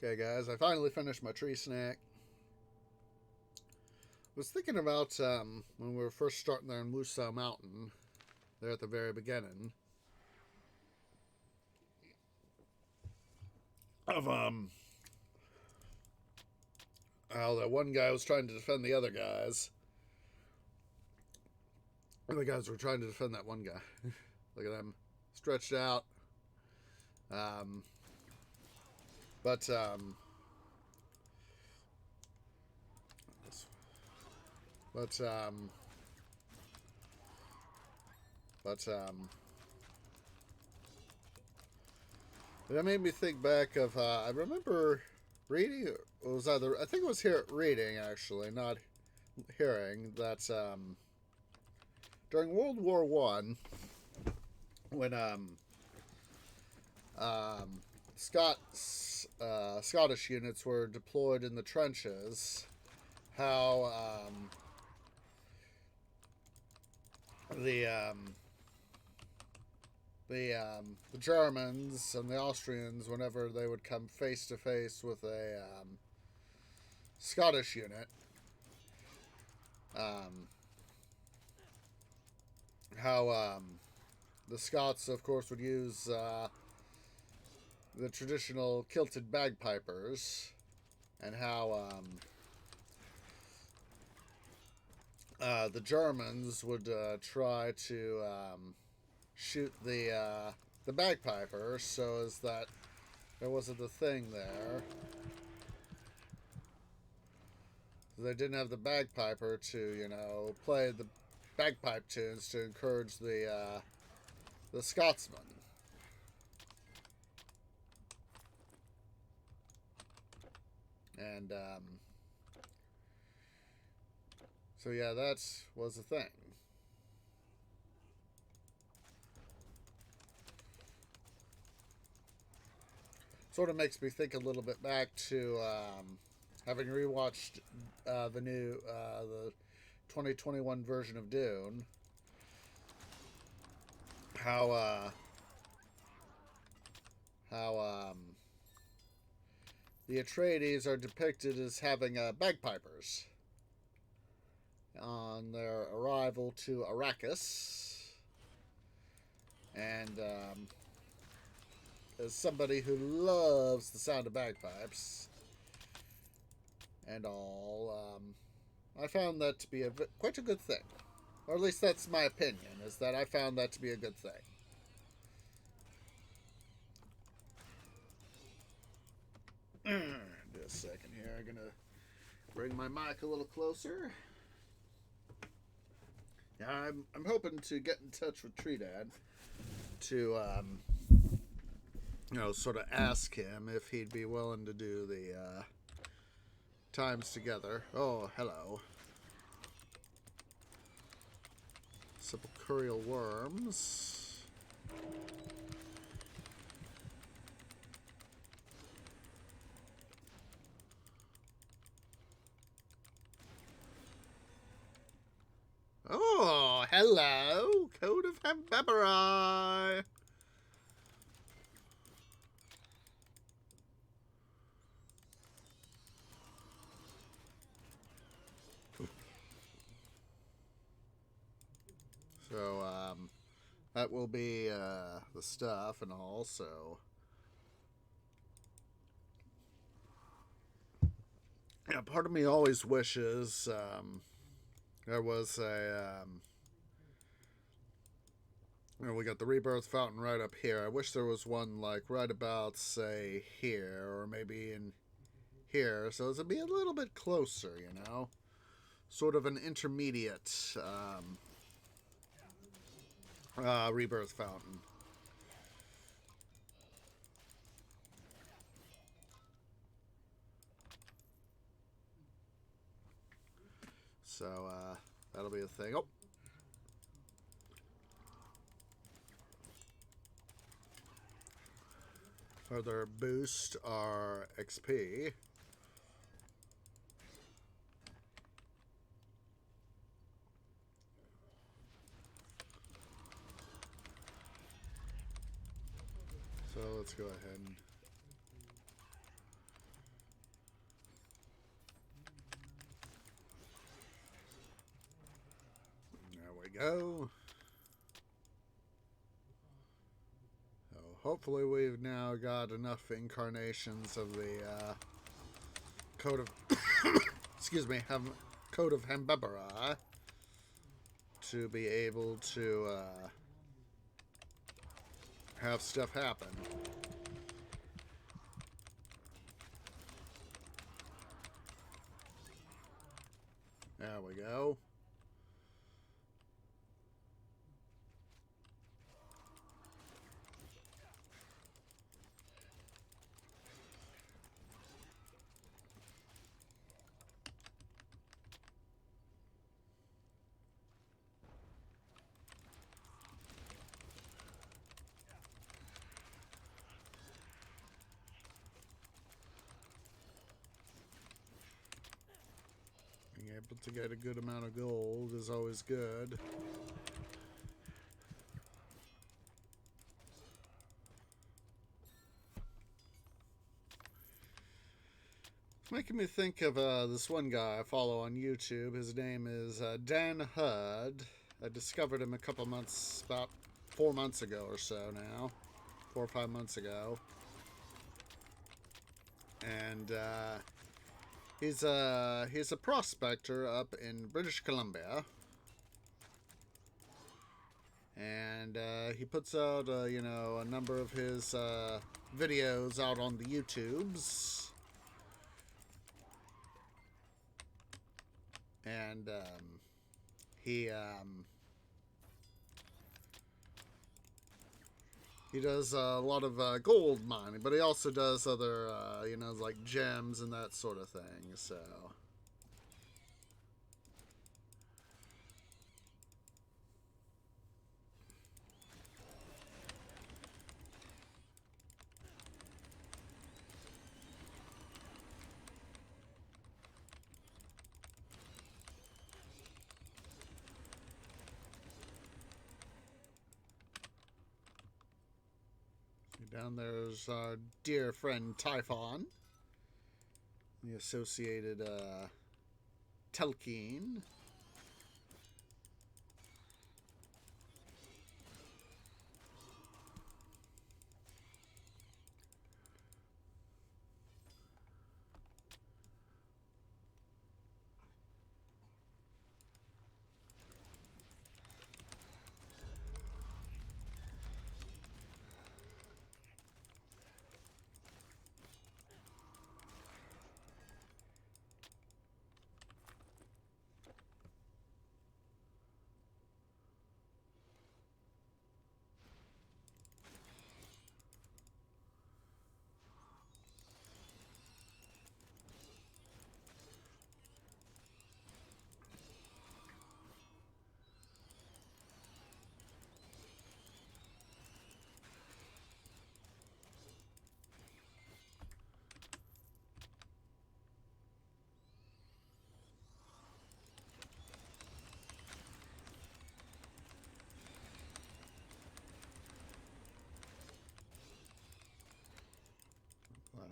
Okay, guys, I finally finished my tree snack. Was thinking about when we were first starting there in Wusao Mountain, there at the very beginning, of how that one guy was trying to defend the other guys. And the guys were trying to defend that one guy. Look at them, stretched out. Um, but um, but um, but that made me think back of I remember reading. It was either I think it was here reading actually, not hearing that during World War One, when Scottish units were deployed in the trenches, how the Germans and the Austrians, whenever they would come face to face with a Scottish unit, how the Scots, of course, would use the traditional kilted bagpipers, and how the Germans would try to shoot the bagpiper, so as that there wasn't a thing there. They didn't have the bagpiper to, play the bagpipe tunes to encourage the Scotsmen. And so yeah, that was a thing. Sort of makes me think a little bit back to having rewatched the new the 2021 version of Dune. How the Atreides are depicted as having bagpipers on their arrival to Arrakis, and as somebody who loves the sound of bagpipes and all, I found that to be quite a good thing. Or at least that's my opinion, is that I found that to be a good thing. Just a second here. I'm going to bring my mic a little closer. Yeah, I'm hoping to get in touch with Trinidad to, sort of ask him if he'd be willing to do the times together. Oh, hello. Sepulchral worms. Oh, hello, Code of Hambabari. So, that will be the stuff and all, so. Yeah, part of me always wishes there was a. We got the rebirth fountain right up here. I wish there was one, like, right about, say, here, or maybe in here, so it'd be a little bit closer, you know? Sort of an intermediate rebirth fountain. So, that'll be a thing. Oh! Further boost our XP. So let's go ahead and there we go. So hopefully we've now got enough incarnations of the Code of excuse me, Code of Hambabari to be able to have stuff happen. There we go. Being able to get a good amount of gold is always good. It's making me think of this one guy I follow on YouTube. His name is Dan Hud. I discovered him a couple months, about 4 months ago or so now. 4 or 5 months ago. And he's a prospector up in British Columbia. And he puts out, a number of his videos out on the YouTubes. And he does a lot of gold mining, but he also does other, like gems and that sort of thing, so. Down there's our dear friend Typhon, the associated Telkeen.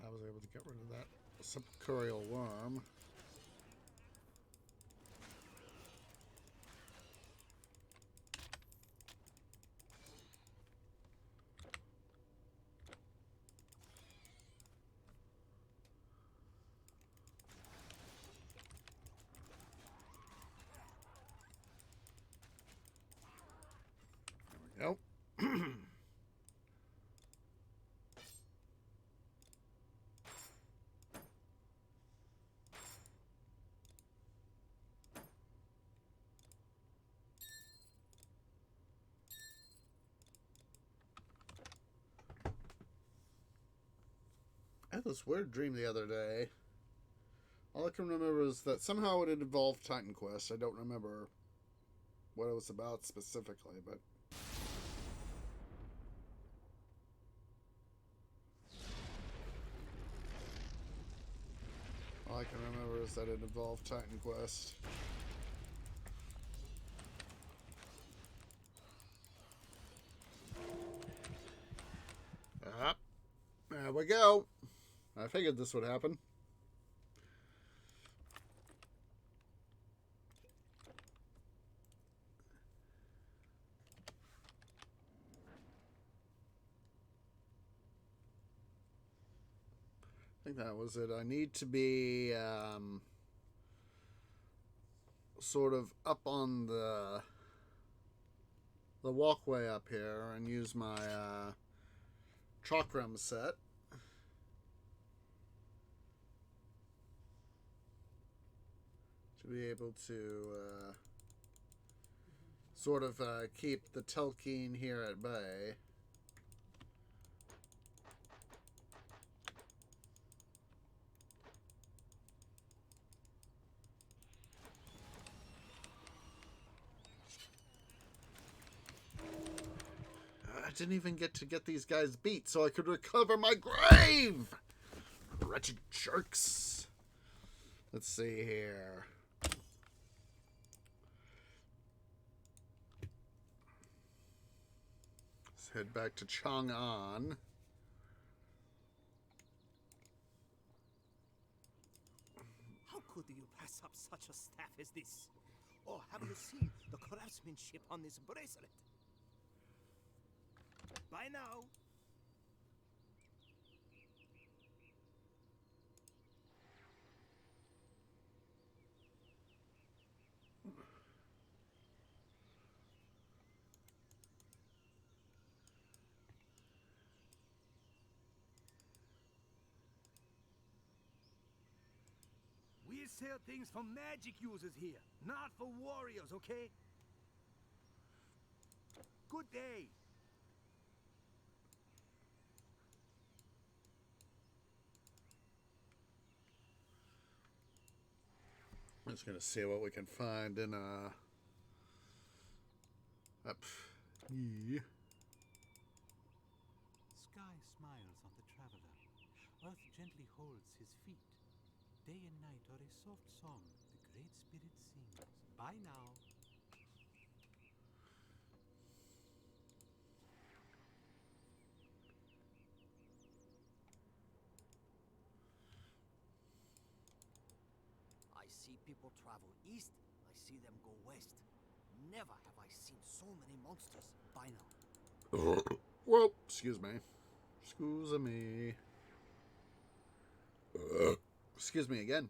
I was able to get rid of that subcurial worm. There we go. I had this weird dream the other day. All I can remember is that somehow it had involved Titan Quest. I don't remember what it was about specifically, but... all I can remember is that it involved Titan Quest. There we go. I figured this would happen. I think that was it. I need to be sort of up on the walkway up here and use my chakram set. To be able to sort of keep the Telkeen here at bay. I didn't even get to get these guys beat so I could recover my grave! Wretched jerks. Let's see here. Let's head back to Chang'an. How could you pass up such a staff as this? Or have you seen the craftsmanship on this bracelet? By now. We sell things for magic users here, not for warriors, okay? Good day. I'm just gonna see what we can find in up. Yeah. Sky smiles on the traveler. Earth gently holds his feet. Day and night are a soft song the Great Spirit sings. By now. I see people travel east, I see them go west. Never have I seen so many monsters by now. Whoa, excuse me. Excuse me. Excuse me again.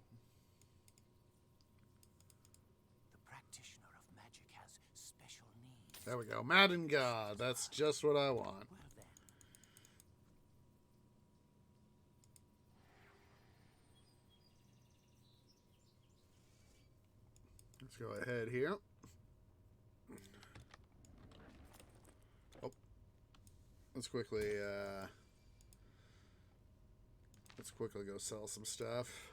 The practitioner of magic has special needs. There we go. Madden God. That's just what I want. Well then. Let's go ahead here. Oh. Let's quickly go sell some stuff.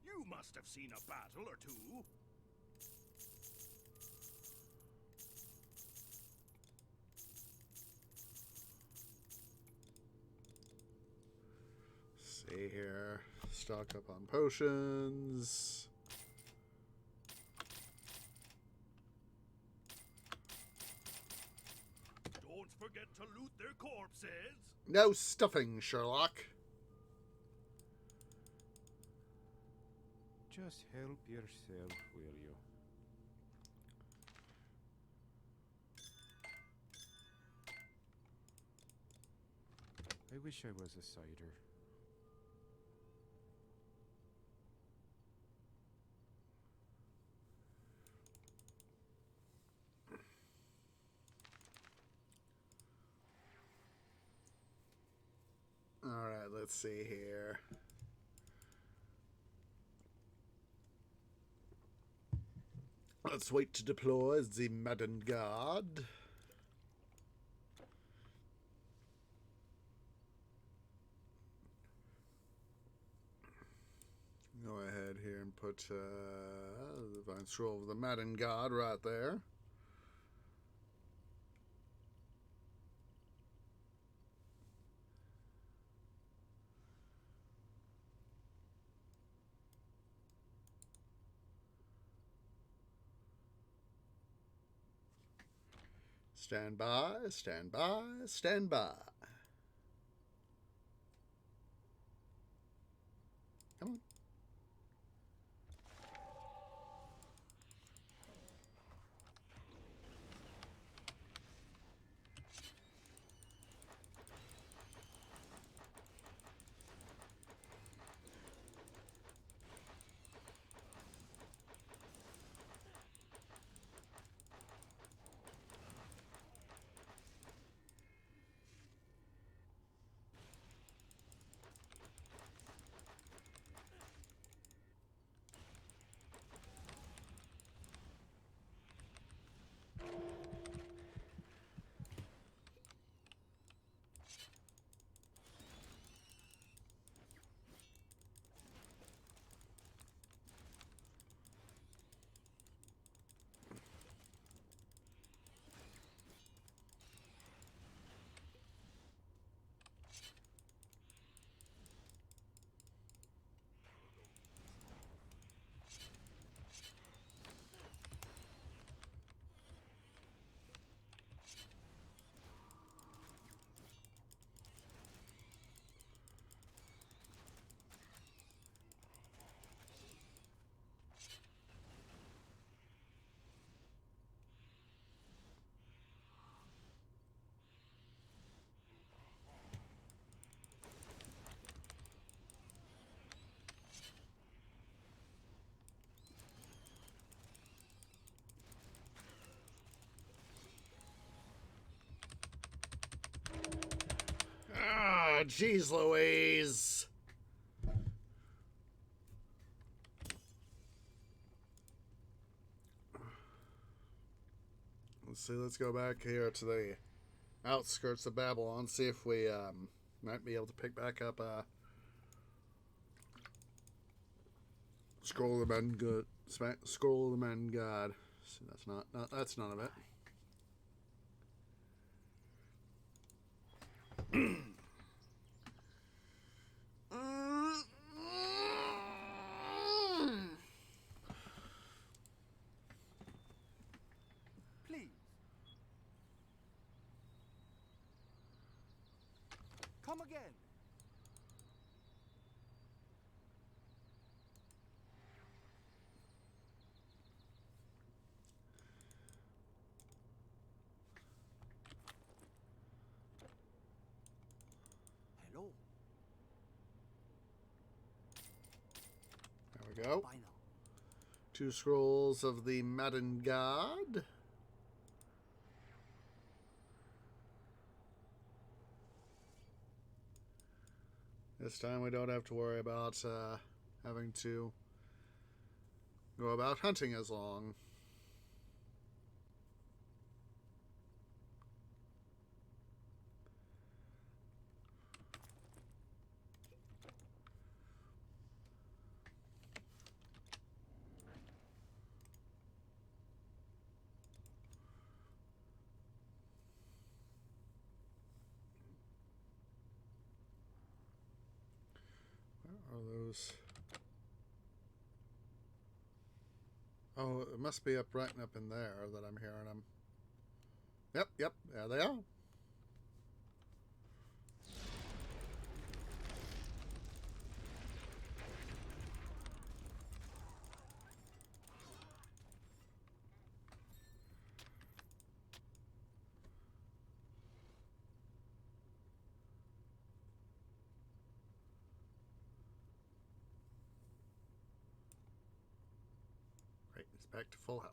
You must have seen a battle or two. see here. Stock up on potions. Don't forget to loot their corpses. No stuffing, Sherlock. Just help yourself, will you? I wish I was a cider. Alright, let's see here. Let's wait to deploy the Madden Guard. Go ahead here and put the Divine Scroll of the Madden God right there. Stand by, stand by, stand by. Come on. Ah, jeez Louise. Let's see, let's go back here to the outskirts of Babylon, see if we might be able to pick back up Scroll of the Men God. Scroll of the Men God. So that's none of it. Please. Come again. Hello. There we go. Bye now. 2 scrolls of the Madden God. This time we don't have to worry about having to go about hunting as long. those. Oh, it must be up right up in there that I'm hearing them. Yep, there they are. Right, he's back to full health.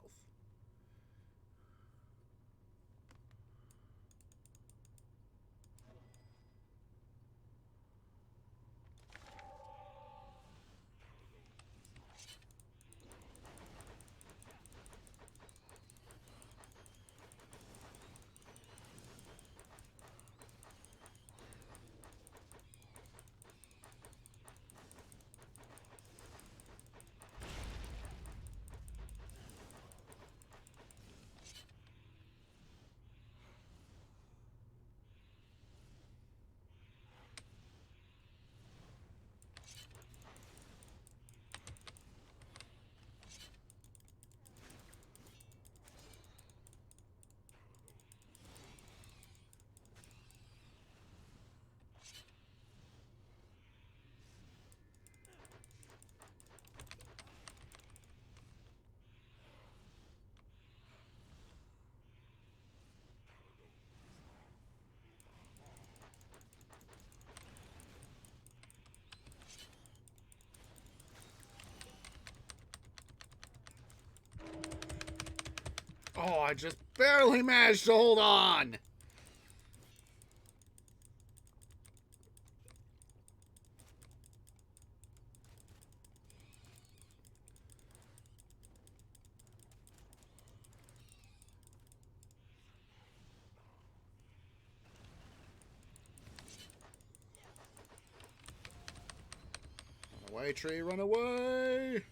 Oh, I just barely managed to hold on. Run away, tree, run away.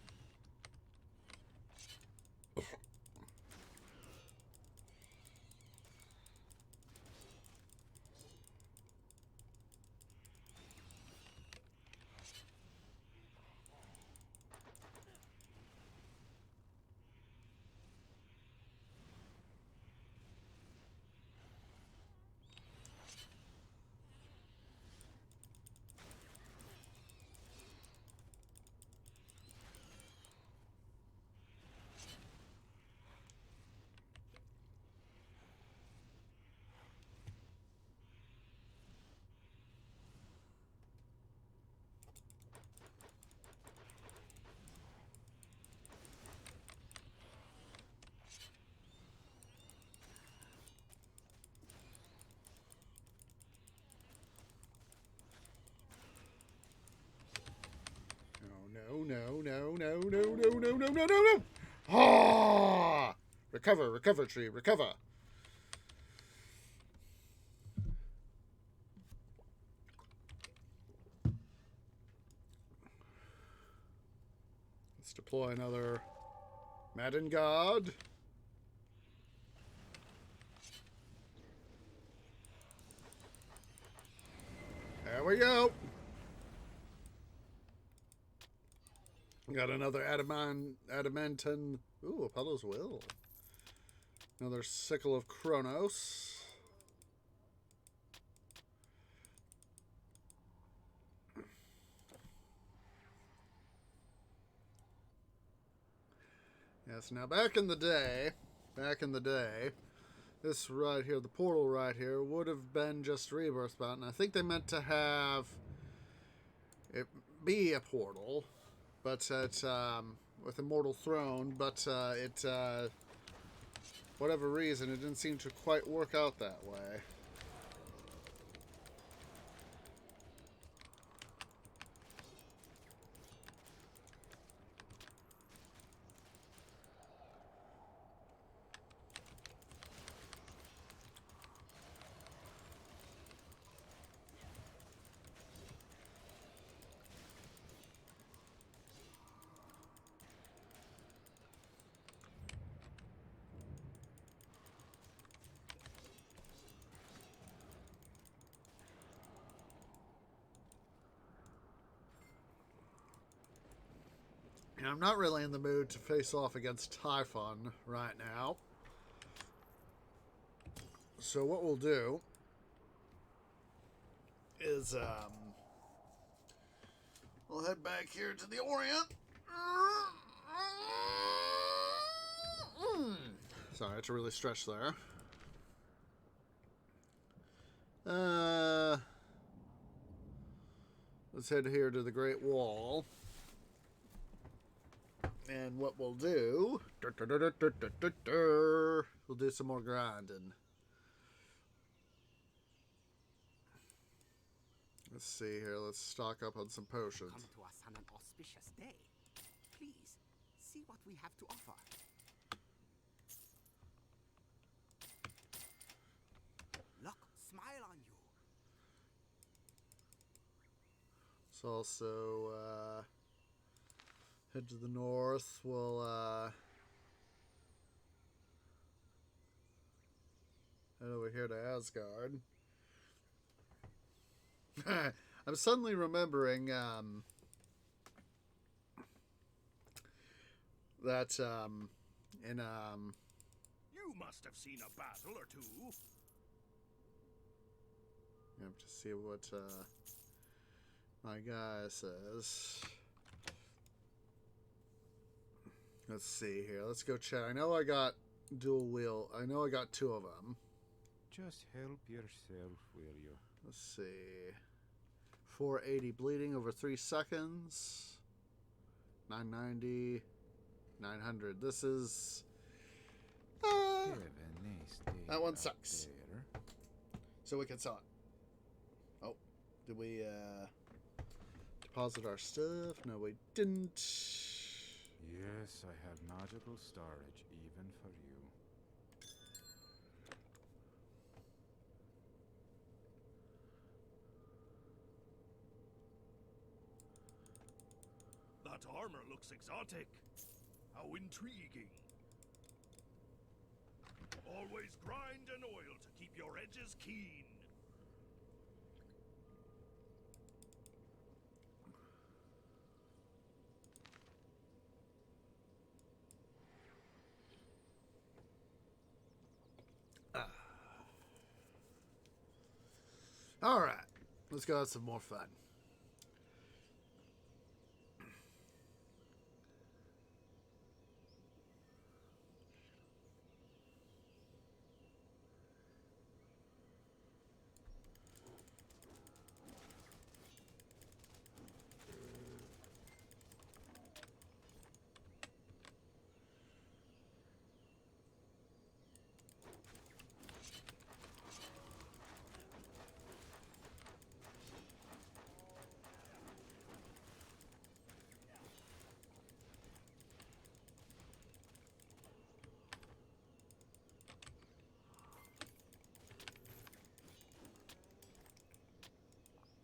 No. Ah! Recover, tree, recover. Let's deploy another Madden God. There we go. Got another adamantine. Ooh, Apollo's Will. Another Sickle of Kronos. Yes, now back in the day, this right here, the portal right here, would have been just Rebirth Mountain. I think they meant to have it be a portal, but it's with Immortal Throne, but whatever reason, it didn't seem to quite work out that way. I'm not really in the mood to face off against Typhon right now. So what we'll do is we'll head back here to the Orient. Sorry, I had to really stretch there. Let's head here to the Great Wall. And what we'll do... We'll do some more grinding. Let's see here. Let's stock up on some potions. Come to us on an auspicious day. Please, see what we have to offer. Look, smile on you. Let's also head to the north. We'll head over here to Asgard. I'm suddenly remembering that in You must have seen a battle or two. I have to see what my guy says. Let's see here. Let's go check. I know I got dual wheel. I know I got 2 of them. Just help yourself, will you? Let's see. 480 bleeding over 3 seconds. 990. 900. This is... Have a nice day that one out sucks. there. So we can sell it. Oh, did we deposit our stuff? No, we didn't. Yes, I have magical storage even for you. That armor looks exotic. How intriguing. Always grind and oil to keep your edges keen. All right, let's go have some more fun.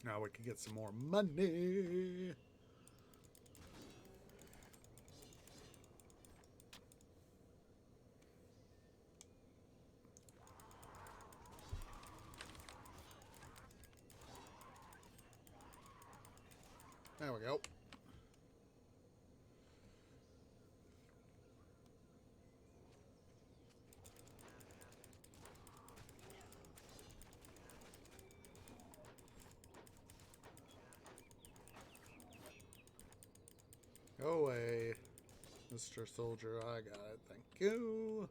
Now we can get some more money. There we go. Go away, Mr. Soldier. I got it. Thank you.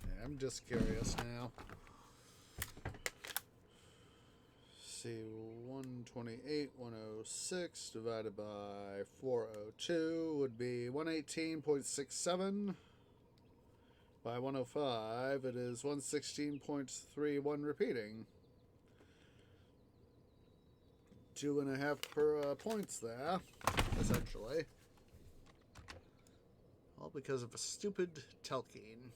Yeah, I'm just curious now. See, 128, 106 divided by 402 would be 118.67. By 105, it is 116.31 repeating. 2.5 per points there, essentially. All because of a stupid Telkine.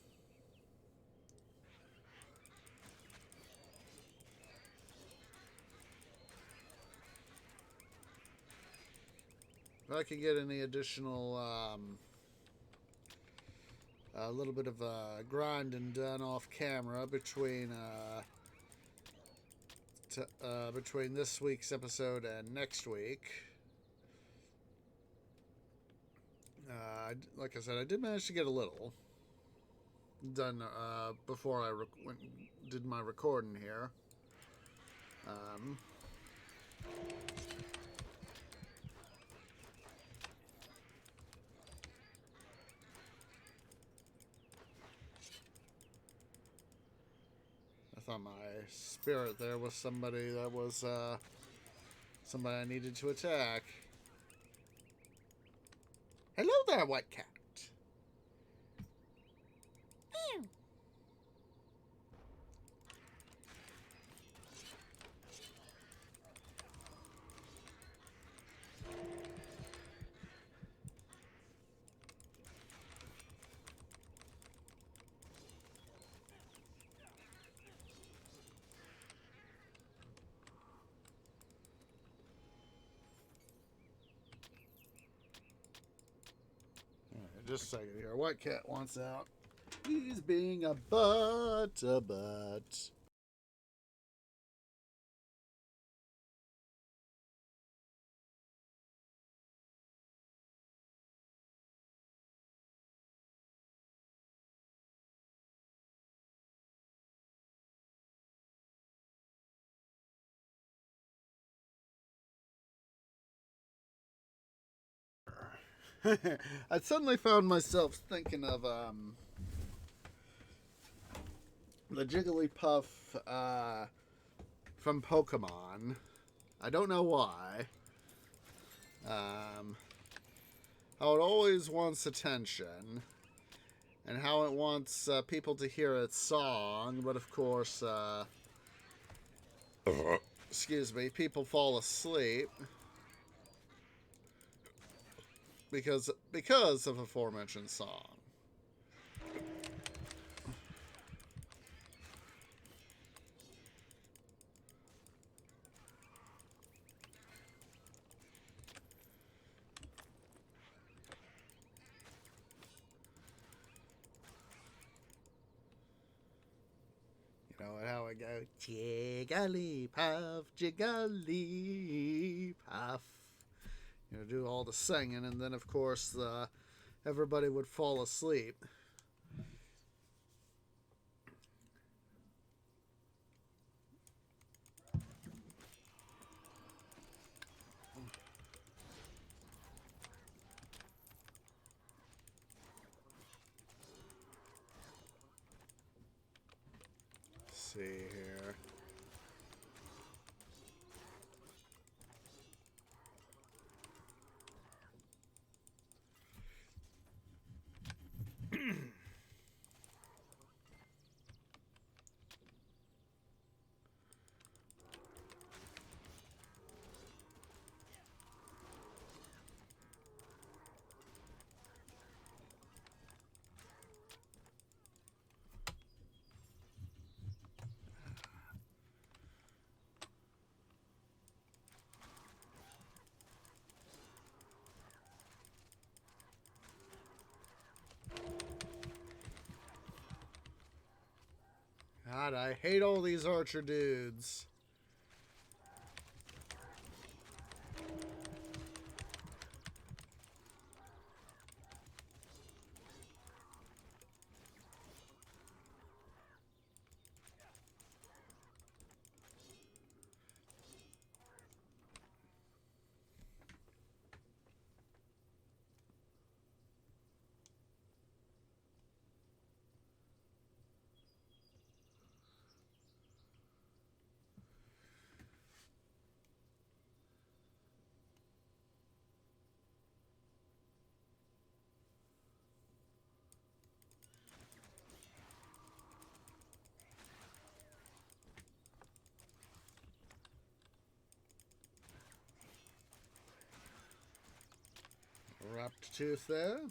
I can get any additional, a little bit of grinding done off camera between between this week's episode and next week. Like I said, I did manage to get a little done before I did my recording here. I thought my spirit there was somebody that was somebody I needed to attack. Hello there, white cat. Just a second here. White cat wants out. He's being a butt. I suddenly found myself thinking of the Jigglypuff from Pokemon. I don't know why. How it always wants attention, and how it wants people to hear its song, but of course, excuse me, people fall asleep because of aforementioned song. You know how I go, Jigglypuff, Jigglypuff. You know, do all the singing, and then of course everybody would fall asleep. Let's see here. God, I hate all these archer dudes. Wrapped tooth there.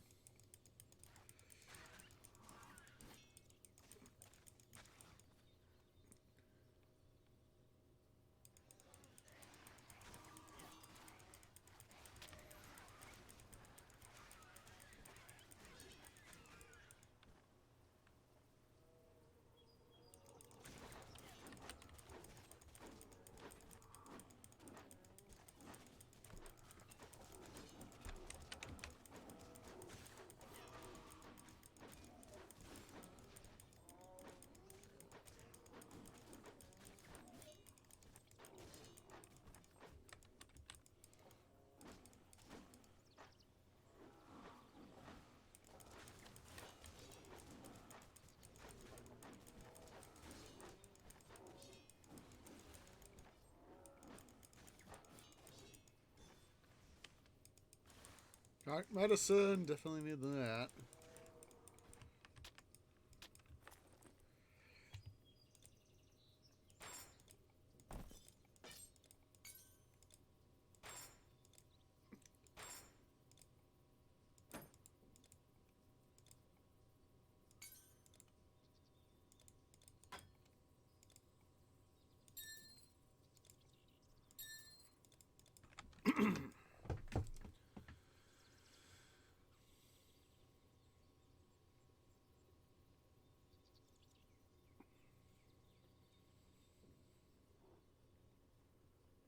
Dark medicine, definitely need that.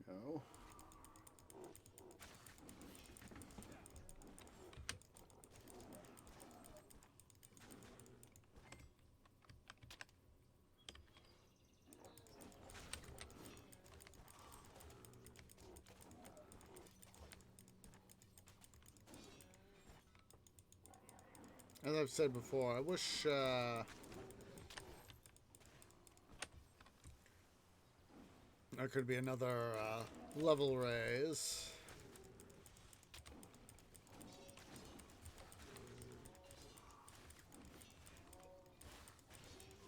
Go. As I've said before, I wish there could be another level raise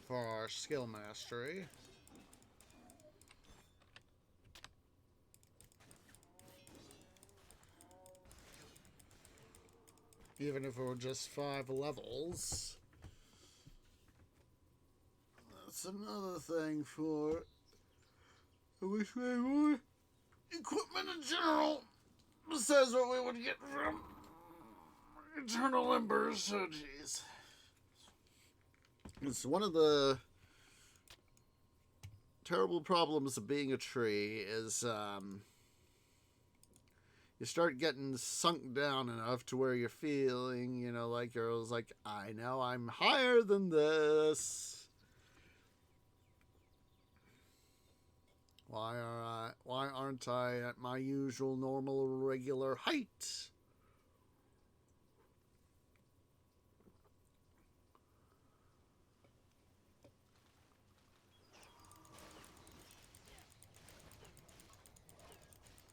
for our skill mastery. Even if it were just 5 levels. That's another thing for... I wish we had more equipment in general. Besides what we would get from Eternal Embers. Oh, jeez. It's one of the terrible problems of being a tree is... you start getting sunk down enough to where you're feeling, you know, like you're like, I know I'm higher than this. Why aren't I at my usual, normal, regular height?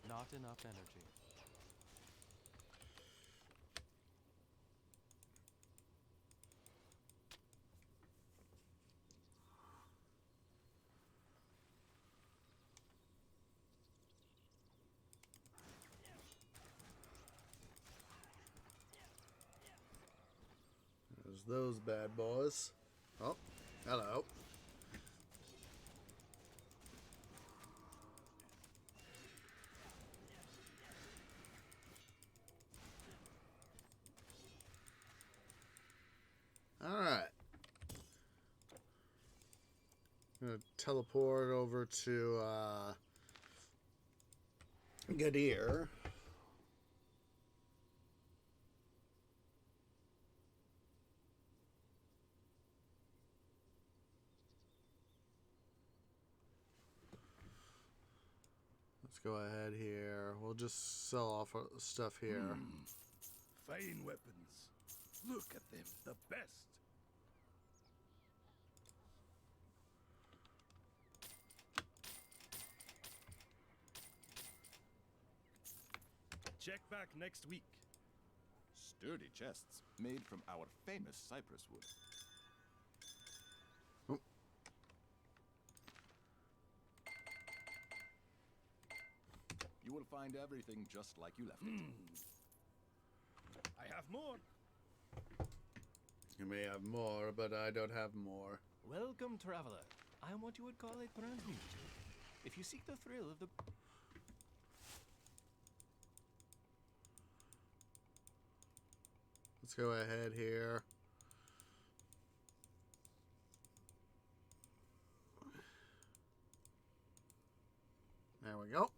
Not enough energy. There's those bad boys. Oh, hello. Alright. I'm gonna teleport over to Gadir. Let's go ahead here. We'll just sell off our stuff here. Fine weapons. Look at them, the best. Check back next week. Sturdy chests made from our famous cypress wood. Oh. You will find everything just like you left it. I have more. You may have more, but I don't have more. Welcome, traveler. I am what you would call a transmuter. If you seek the thrill of the... Let's go ahead here. There we go.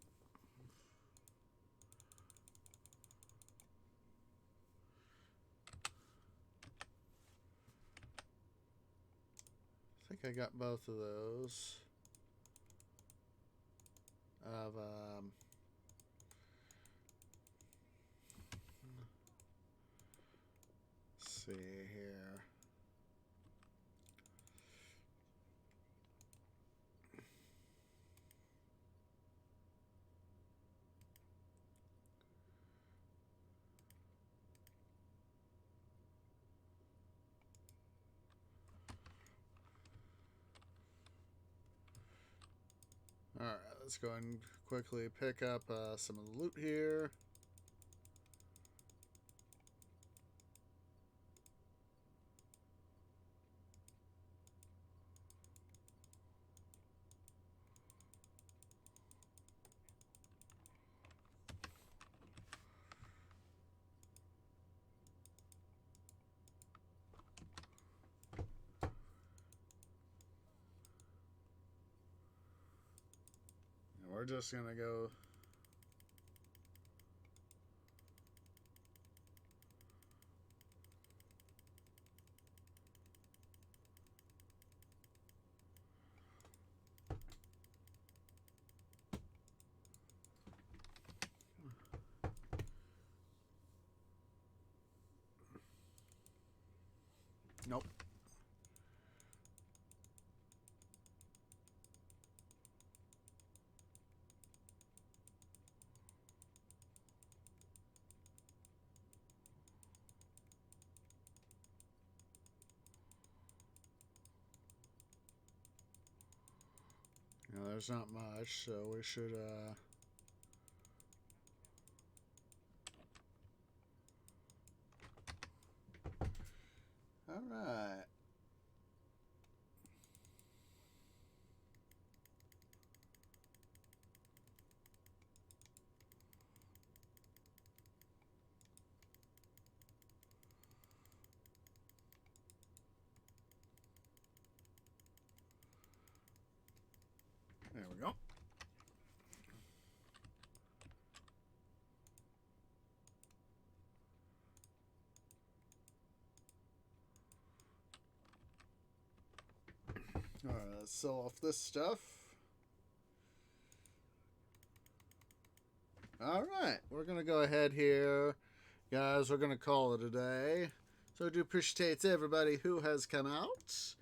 I think I got both of those. Let's see here. Alright, let's go and quickly pick up some of the loot here. We're just gonna go. Nope. There's not much, so we should, Alright. There we go. Alright, let's sell off this stuff. Alright, we're going to go ahead here. Guys, we're going to call it a day. So I do appreciate everybody who has come out.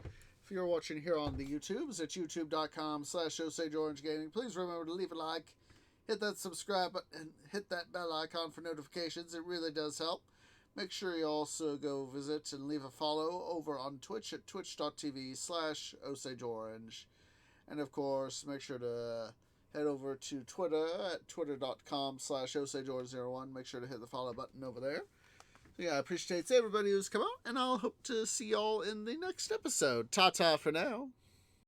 If you're watching here on the YouTubes at youtube.com/OsageOrangeGaming, please remember to leave a like, hit that subscribe button, and hit that bell icon for notifications. It really does help. Make sure you also go visit and leave a follow over on Twitch at twitch.tv/OsageOrange. And of course, make sure to head over to Twitter at twitter.com/OsageOrange01. Make sure to hit the follow button over there. So yeah, I appreciate everybody who's come out, and I'll hope to see y'all in the next episode. Ta-ta for now.